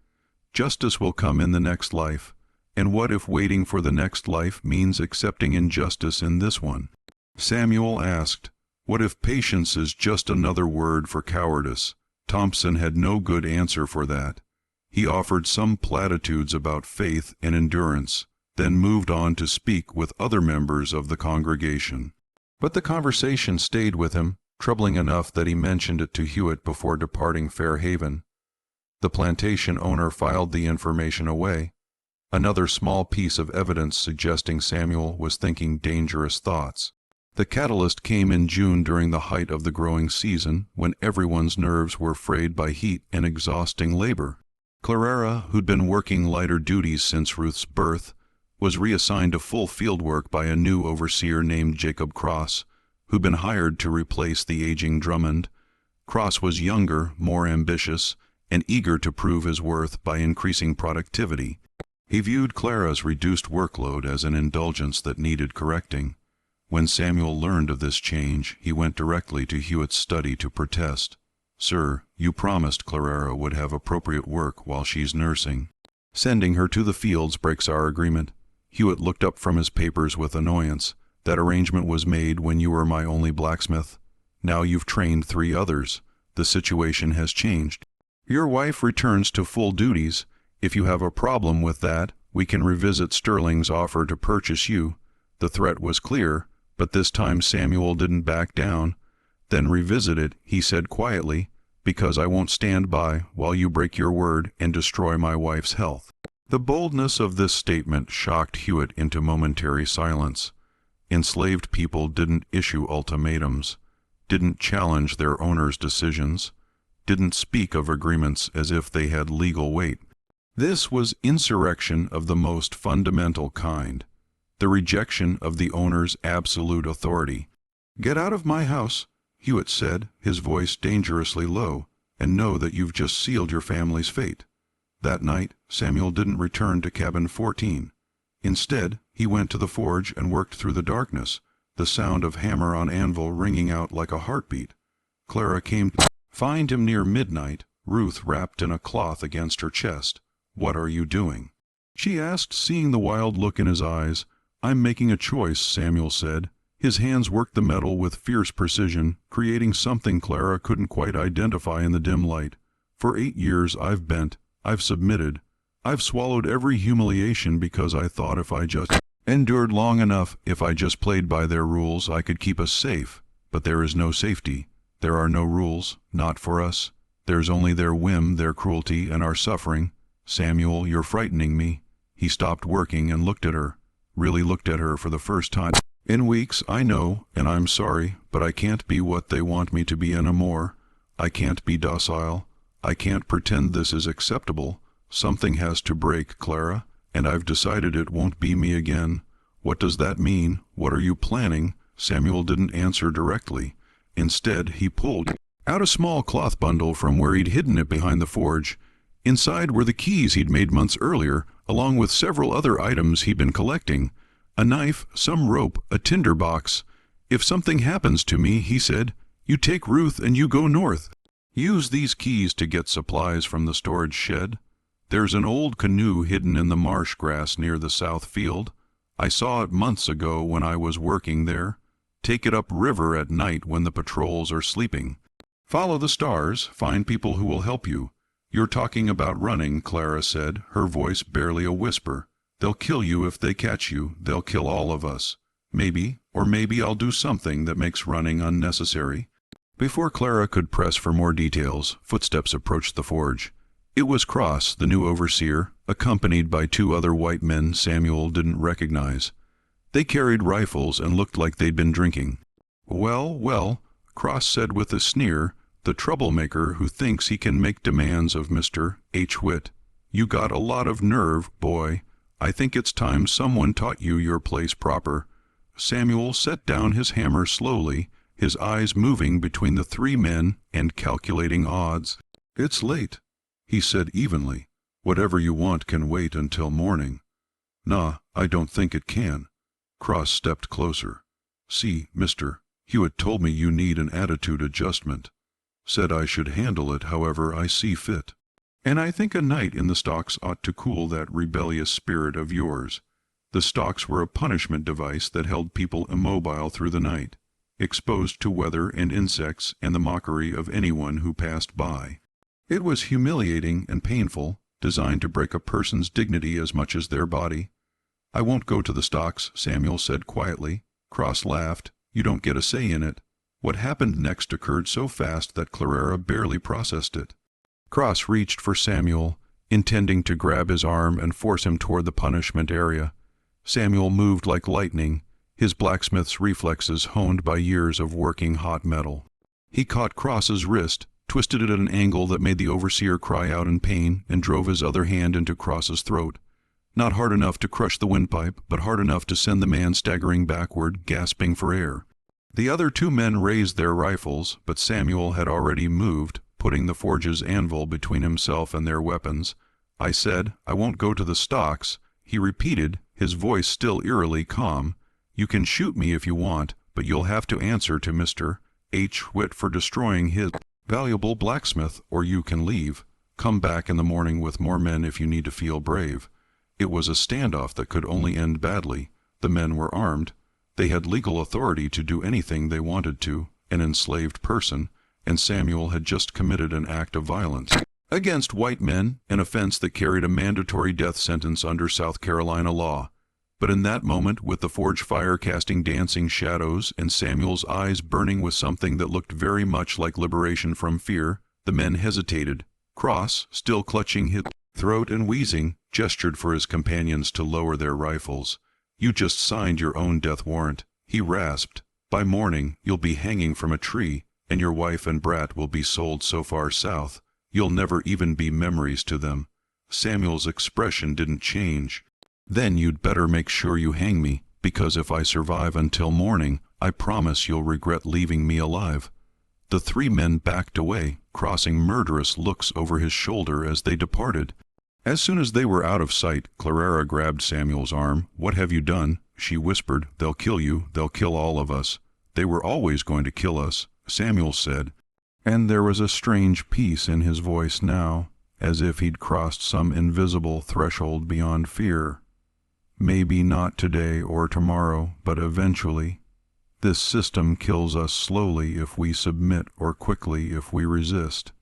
Justice will come in the next life. And what if waiting for the next life means accepting injustice in this one?" Samuel asked, "What if patience is just another word for cowardice?" Thompson had no good answer for that. He offered some platitudes about faith and endurance, then moved on to speak with other members of the congregation. But the conversation stayed with him, troubling enough that he mentioned it to Huitt before departing Fair Haven. The plantation owner filed the information away, another small piece of evidence suggesting Samuel was thinking dangerous thoughts. The catalyst came in June during the height of the growing season, when everyone's nerves were frayed by heat and exhausting labor. Clara, who'd been working lighter duties since Ruth's birth, was reassigned to full field work by a new overseer named Jacob Cross, who'd been hired to replace the aging Drummond. Cross was younger, more ambitious, and eager to prove his worth by increasing productivity. He viewed Clara's reduced workload as an indulgence that needed correcting. When Samuel learned of this change, he went directly to Huitt's study to protest. "Sir, you promised Clara would have appropriate work while she's nursing. Sending her to the fields breaks our agreement." Huitt looked up from his papers with annoyance. That arrangement was made when you were my only blacksmith. Now you've trained 3 others. The situation has changed. Your wife returns to full duties. If you have a problem with that, we can revisit Sterling's offer to purchase you." The threat was clear, but this time Samuel didn't back down. "Then revisit it," he said quietly, "because I won't stand by while you break your word and destroy my wife's health." The boldness of this statement shocked Huitt into momentary silence. Enslaved people didn't issue ultimatums, didn't challenge their owners' decisions, didn't speak of agreements as if they had legal weight. This was insurrection of the most fundamental kind, the rejection of the owner's absolute authority. "Get out of my house," Huitt said, his voice dangerously low, "and know that you've just sealed your family's fate." That night, Samuel didn't return to cabin 14. Instead, he went to the forge and worked through the darkness, the sound of hammer on anvil ringing out like a heartbeat. Clara came to find him near midnight, Ruth wrapped in a cloth against her chest. "What are you doing?" she asked, seeing the wild look in his eyes. "I'm making a choice," Samuel said. His hands worked the metal with fierce precision, creating something Clara couldn't quite identify in the dim light. "For 8 years I've bent, I've submitted, I've swallowed every humiliation because I thought if I just endured long enough, if I just played by their rules, I could keep us safe. But there is no safety. There are no rules, not for us. There's only their whim, their cruelty, and our suffering. Samuel, you're frightening me." He stopped working and looked at her, really looked at her for the first time in weeks. "I know, and I'm sorry, but I can't be what they want me to be anymore. I can't be docile. I can't pretend this is acceptable. Something has to break, Clara, and I've decided it won't be me again." "What does that mean? What are you planning?" Samuel didn't answer directly. Instead, he pulled out a small cloth bundle from where he'd hidden it behind the forge. Inside were the keys he'd made months earlier, along with several other items he'd been collecting. A knife, some rope, a tinder box. "If something happens to me," he said, "you take Ruth and you go north. Use these keys to get supplies from the storage shed. There's an old canoe hidden in the marsh grass near the south field. I saw it months ago when I was working there. Take it up river at night when the patrols are sleeping. Follow the stars, find people who will help you." "You're talking about running," Clara said, her voice barely a whisper. "They'll kill you if they catch you. They'll kill all of us. Maybe I'll do something that makes running unnecessary." Before Clara could press for more details, footsteps approached the forge. It was Cross, the new overseer, accompanied by 2 other white men Samuel didn't recognize. They carried rifles and looked like they'd been drinking. "Well, well," Cross said with a sneer, "the troublemaker who thinks he can make demands of Mr. H. Huitt. You got a lot of nerve, boy. I think it's time someone taught you your place proper." Samuel set down his hammer slowly, his eyes moving between the 3 men and calculating odds. "It's late," he said evenly. "Whatever you want can wait until morning." "Nah, I don't think it can." Cross stepped closer. "See, mister, Huitt told me you need an attitude adjustment. Said I should handle it however I see fit. And I think a night in the stocks ought to cool that rebellious spirit of yours." The stocks were a punishment device that held people immobile through the night, exposed to weather and insects and the mockery of anyone who passed by. It was humiliating and painful, designed to break a person's dignity as much as their body. "I won't go to the stocks," Samuel said quietly. Cross laughed. "You don't get a say in it." What happened next occurred so fast that Clara barely processed it. Cross reached for Samuel, intending to grab his arm and force him toward the punishment area. Samuel moved like lightning, his blacksmith's reflexes honed by years of working hot metal. He caught Cross's wrist, twisted it at an angle that made the overseer cry out in pain, and drove his other hand into Cross's throat. Not hard enough to crush the windpipe, but hard enough to send the man staggering backward, gasping for air. The other 2 men raised their rifles, but Samuel had already moved, putting the forge's anvil between himself and their weapons. "I said, I won't go to the stocks," he repeated, his voice still eerily calm. "You can shoot me if you want, but you'll have to answer to Mr. H. Huitt for destroying his valuable blacksmith, or you can leave. Come back in the morning with more men if you need to feel brave." It was a standoff that could only end badly. The men were armed. They had legal authority to do anything they wanted to, an enslaved person, and Samuel had just committed an act of violence against white men, an offense that carried a mandatory death sentence under South Carolina law. But in that moment, with the forge fire casting dancing shadows and Samuel's eyes burning with something that looked very much like liberation from fear, the men hesitated. Cross, still clutching his throat and wheezing, gestured for his companions to lower their rifles. "You just signed your own death warrant," he rasped. "By morning, you'll be hanging from a tree, and your wife and brat will be sold so far south, you'll never even be memories to them." Samuel's expression didn't change. "Then you'd better make sure you hang me, because if I survive until morning, I promise you'll regret leaving me alive." The three men backed away, crossing murderous looks over his shoulder as they departed. As soon as they were out of sight, Clara grabbed Samuel's arm. "What have you done?" she whispered. "They'll kill you. They'll kill all of us." "They were always going to kill us," Samuel said, and there was a strange peace in his voice now, as if he'd crossed some invisible threshold beyond fear. "Maybe not today or tomorrow, but eventually. This system kills us slowly if we submit or quickly if we resist.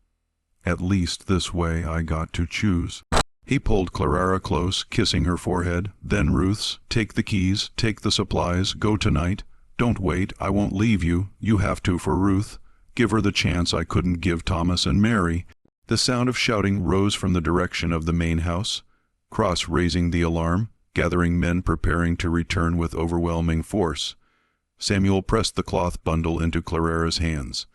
At least this way I got to choose." He pulled Clara close, kissing her forehead. "Then Ruth's, take the keys, take the supplies, go tonight. Don't wait, I won't leave you. You have to for Ruth. Give her the chance I couldn't give Thomas and Mary." The sound of shouting rose from the direction of the main house. Cross raising the alarm, gathering men preparing to return with overwhelming force. Samuel pressed the cloth bundle into Clara's hands.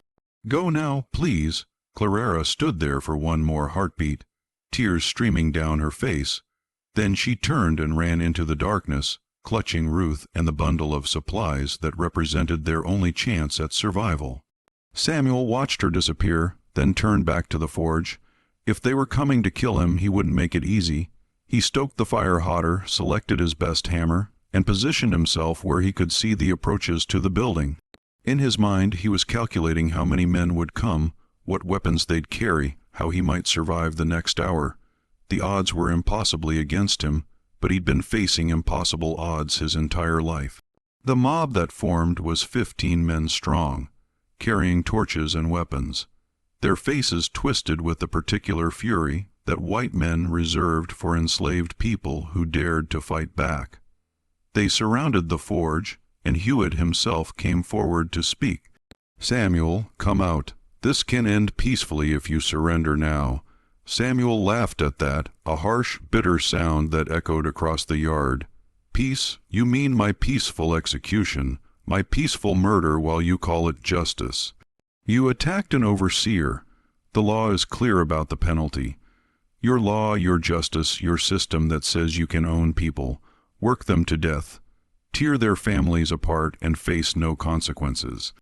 "Go now, please." Clara stood there for one more heartbeat, tears streaming down her face. Then she turned and ran into the darkness, clutching Ruth and the bundle of supplies that represented their only chance at survival. Samuel watched her disappear, then turned back to the forge. If they were coming to kill him, he wouldn't make it easy. He stoked the fire hotter, selected his best hammer, and positioned himself where he could see the approaches to the building. In his mind, he was calculating how many men would come, what weapons they'd carry, how he might survive the next hour. The odds were impossibly against him, but he'd been facing impossible odds his entire life. The mob that formed was 15 men strong, carrying torches and weapons, their faces twisted with the particular fury that white men reserved for enslaved people who dared to fight back. They surrounded the forge, and Huitt himself came forward to speak. "Samuel, come out. This can end peacefully if you surrender now." Samuel laughed at that, a harsh, bitter sound that echoed across the yard. "Peace? You mean my peaceful execution, my peaceful murder while you call it justice. You attacked an overseer. The law is clear about the penalty. Your law, your justice, your system that says you can own people, work them to death, tear their families apart and face no consequences.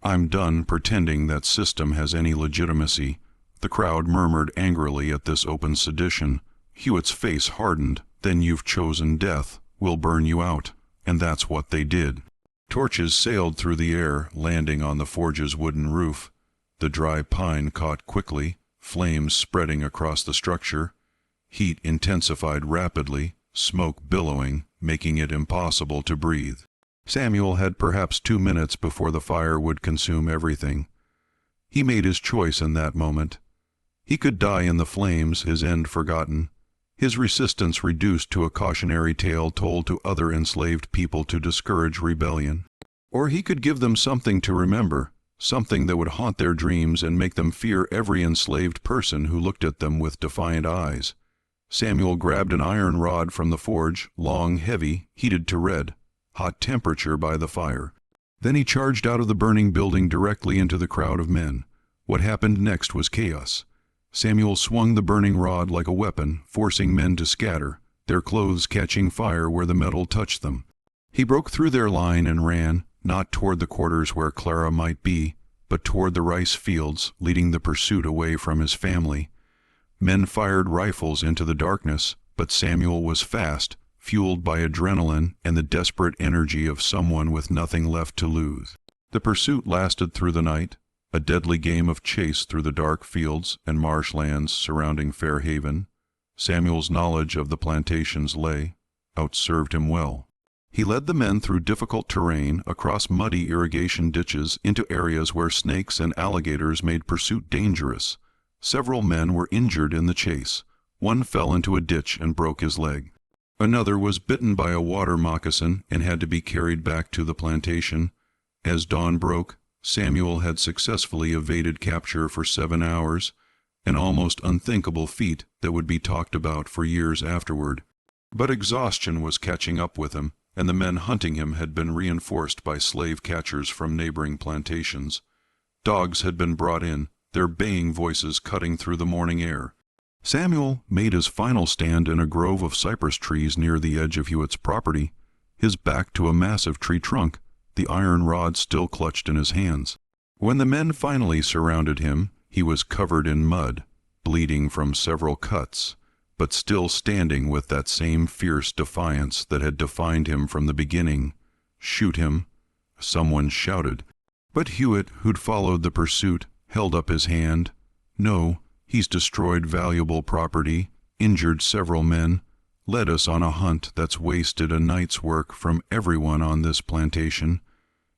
I'm done pretending that system has any legitimacy." The crowd murmured angrily at this open sedition. Hewitt's face hardened. "Then you've chosen death. We'll burn you out." And that's what they did. Torches sailed through the air, landing on the forge's wooden roof. The dry pine caught quickly, flames spreading across the structure. Heat intensified rapidly, smoke billowing, making it impossible to breathe. Samuel had perhaps 2 minutes before the fire would consume everything. He made his choice in that moment. He could die in the flames, his end forgotten, his resistance reduced to a cautionary tale told to other enslaved people to discourage rebellion. Or he could give them something to remember, something that would haunt their dreams and make them fear every enslaved person who looked at them with defiant eyes. Samuel grabbed an iron rod from the forge, long, heavy, heated to red, hot temperature by the fire. Then he charged out of the burning building directly into the crowd of men. What happened next was chaos. Samuel swung the burning rod like a weapon, forcing men to scatter, their clothes catching fire where the metal touched them. He broke through their line and ran, not toward the quarters where Clara might be, but toward the rice fields, leading the pursuit away from his family. Men fired rifles into the darkness, but Samuel was fast, fueled by adrenaline and the desperate energy of someone with nothing left to lose. The pursuit lasted through the night, a deadly game of chase through the dark fields and marshlands surrounding Fair Haven. Samuel's knowledge of the plantation's lay outserved him well. He led the men through difficult terrain, across muddy irrigation ditches, into areas where snakes and alligators made pursuit dangerous. Several men were injured in the chase. One fell into a ditch and broke his leg. Another was bitten by a water moccasin and had to be carried back to the plantation. As dawn broke, Samuel had successfully evaded capture for 7 hours, an almost unthinkable feat that would be talked about for years afterward. But exhaustion was catching up with him, and the men hunting him had been reinforced by slave catchers from neighboring plantations. Dogs had been brought in, their baying voices cutting through the morning air. Samuel made his final stand in a grove of cypress trees near the edge of Huitt's property, his back to a massive tree trunk, the iron rod still clutched in his hands. When the men finally surrounded him, he was covered in mud, bleeding from several cuts, but still standing with that same fierce defiance that had defined him from the beginning. "Shoot him," someone shouted. But Huitt, who'd followed the pursuit, held up his hand. "No, he's destroyed valuable property, injured several men, led us on a hunt that's wasted a night's work from everyone on this plantation.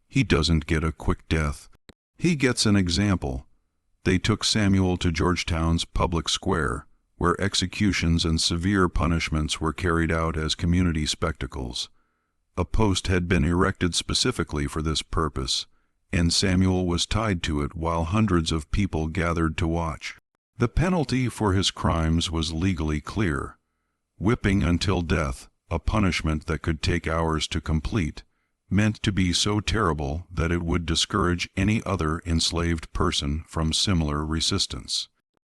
He doesn't get a quick death. He gets an example." They took Samuel to Georgetown's public square, where executions and severe punishments were carried out as community spectacles. A post had been erected specifically for this purpose, and Samuel was tied to it while hundreds of people gathered to watch. The penalty for his crimes was legally clear: whipping until death, a punishment that could take hours to complete, meant to be so terrible that it would discourage any other enslaved person from similar resistance.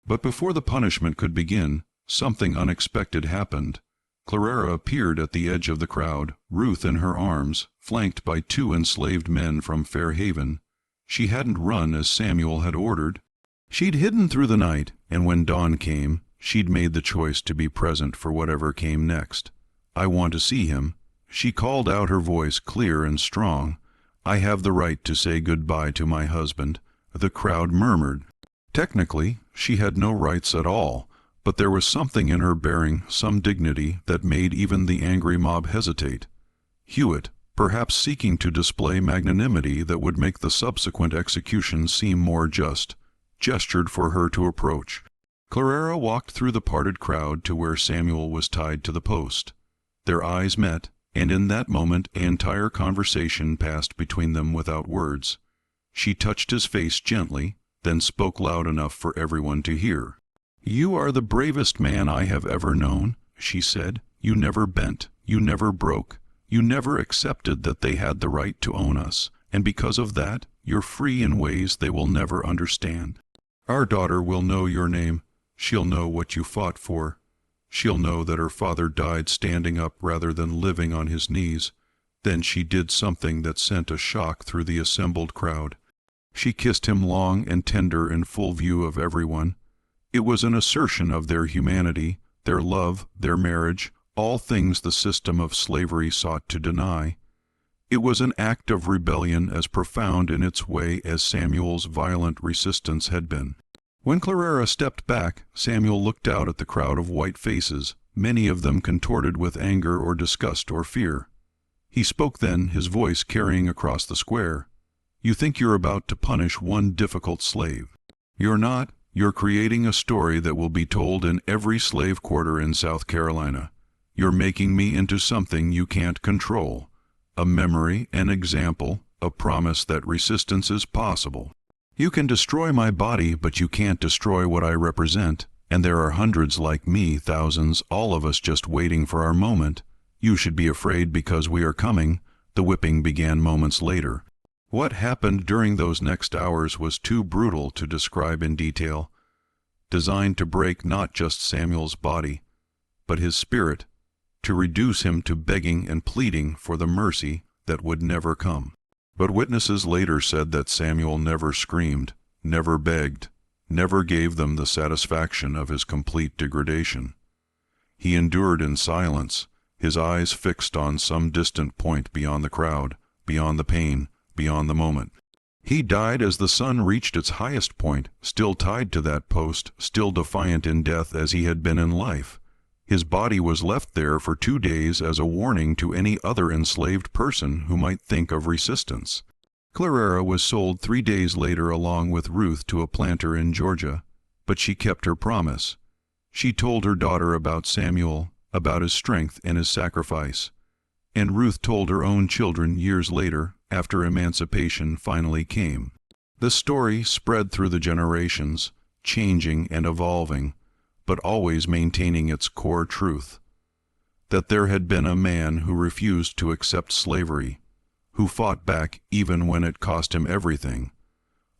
But before the punishment could begin, something unexpected happened. Clara appeared at the edge of the crowd, Ruth in her arms, flanked by 2 enslaved men from Fair Haven. She hadn't run as Samuel had ordered. She'd hidden through the night, and when dawn came, she'd made the choice to be present for whatever came next. "I want to see him." She called out, her voice clear and strong. "I have the right to say goodbye to my husband." The crowd murmured. Technically, she had no rights at all, but there was something in her bearing, some dignity, that made even the angry mob hesitate. Huitt, perhaps seeking to display magnanimity that would make the subsequent execution seem more just, gestured for her to approach. Clara walked through the parted crowd to where Samuel was tied to the post. Their eyes met, and in that moment an entire conversation passed between them without words. She touched his face gently, then spoke loud enough for everyone to hear. "You are the bravest man I have ever known," she said. "You never bent, you never broke, you never accepted that they had the right to own us, and because of that, you're free in ways they will never understand. Our daughter will know your name. She'll know what you fought for. She'll know that her father died standing up rather than living on his knees." Then she did something that sent a shock through the assembled crowd. She kissed him long and tender in full view of everyone. It was an assertion of their humanity, their love, their marriage, all things the system of slavery sought to deny. It was an act of rebellion as profound in its way as Samuel's violent resistance had been. When Clara stepped back, Samuel looked out at the crowd of white faces, many of them contorted with anger or disgust or fear. He spoke then, his voice carrying across the square. "You think you're about to punish one difficult slave. You're not. You're creating a story that will be told in every slave quarter in South Carolina. You're making me into something you can't control. A memory, an example, a promise that resistance is possible. You can destroy my body, but you can't destroy what I represent, and there are hundreds like me, thousands, all of us just waiting for our moment. You should be afraid because we are coming." The whipping began moments later. What happened during those next hours was too brutal to describe in detail, designed to break not just Samuel's body, but his spirit, to reduce him to begging and pleading for the mercy that would never come. But witnesses later said that Samuel never screamed, never begged, never gave them the satisfaction of his complete degradation. He endured in silence, his eyes fixed on some distant point beyond the crowd, beyond the pain, beyond the moment. He died as the sun reached its highest point, still tied to that post, still defiant in death as he had been in life. His body was left there for 2 days as a warning to any other enslaved person who might think of resistance. Clara was sold 3 days later along with Ruth to a planter in Georgia, but she kept her promise. She told her daughter about Samuel, about his strength and his sacrifice. And Ruth told her own children years later, after emancipation finally came. The story spread through the generations, changing and evolving, but always maintaining its core truth: that there had been a man who refused to accept slavery, who fought back even when it cost him everything,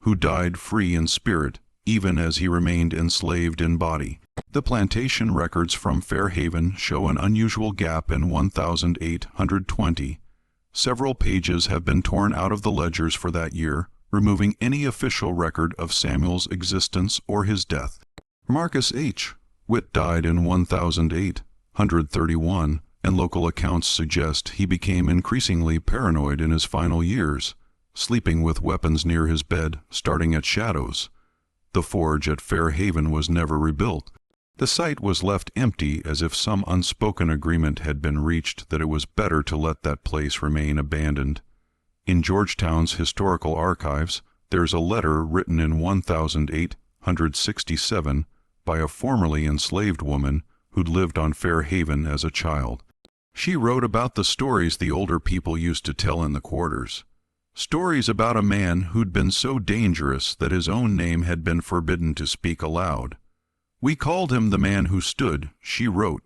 who died free in spirit even as he remained enslaved in body. The plantation records from Fair Haven show an unusual gap in 1820. Several pages have been torn out of the ledgers for that year, removing any official record of Samuel's existence or his death. Marcus Huitt died in 1831, and local accounts suggest he became increasingly paranoid in his final years, sleeping with weapons near his bed, starting at shadows. The forge at Fair Haven was never rebuilt. The site was left empty, as if some unspoken agreement had been reached that it was better to let that place remain abandoned. In Georgetown's historical archives, there's a letter written in 1867 by a formerly enslaved woman who'd lived on Fair Haven as a child. She wrote about the stories the older people used to tell in the quarters. Stories about a man who'd been so dangerous that his own name had been forbidden to speak aloud. "We called him the man who stood," she wrote,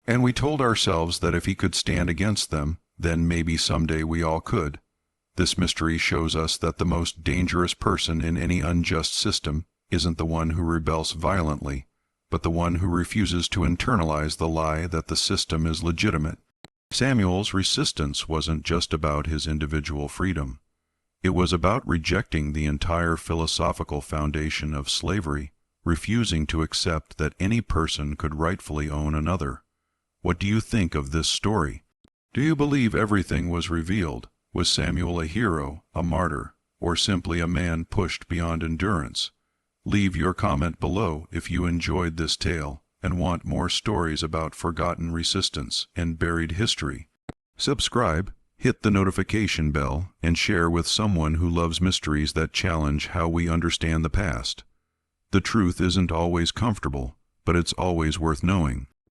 "and we told ourselves that if he could stand against them, then maybe someday we all could." This mystery shows us that the most dangerous person in any unjust system isn't the one who rebels violently, but the one who refuses to internalize the lie that the system is legitimate. Samuel's resistance wasn't just about his individual freedom. It was about rejecting the entire philosophical foundation of slavery, refusing to accept that any person could rightfully own another. What do you think of this story? Do you believe everything was revealed? Was Samuel a hero, a martyr, or simply a man pushed beyond endurance? Leave your comment below if you enjoyed this tale and want more stories about forgotten resistance and buried history. Subscribe, hit the notification bell, and share with someone who loves mysteries that challenge how we understand the past. The truth isn't always comfortable, but it's always worth knowing.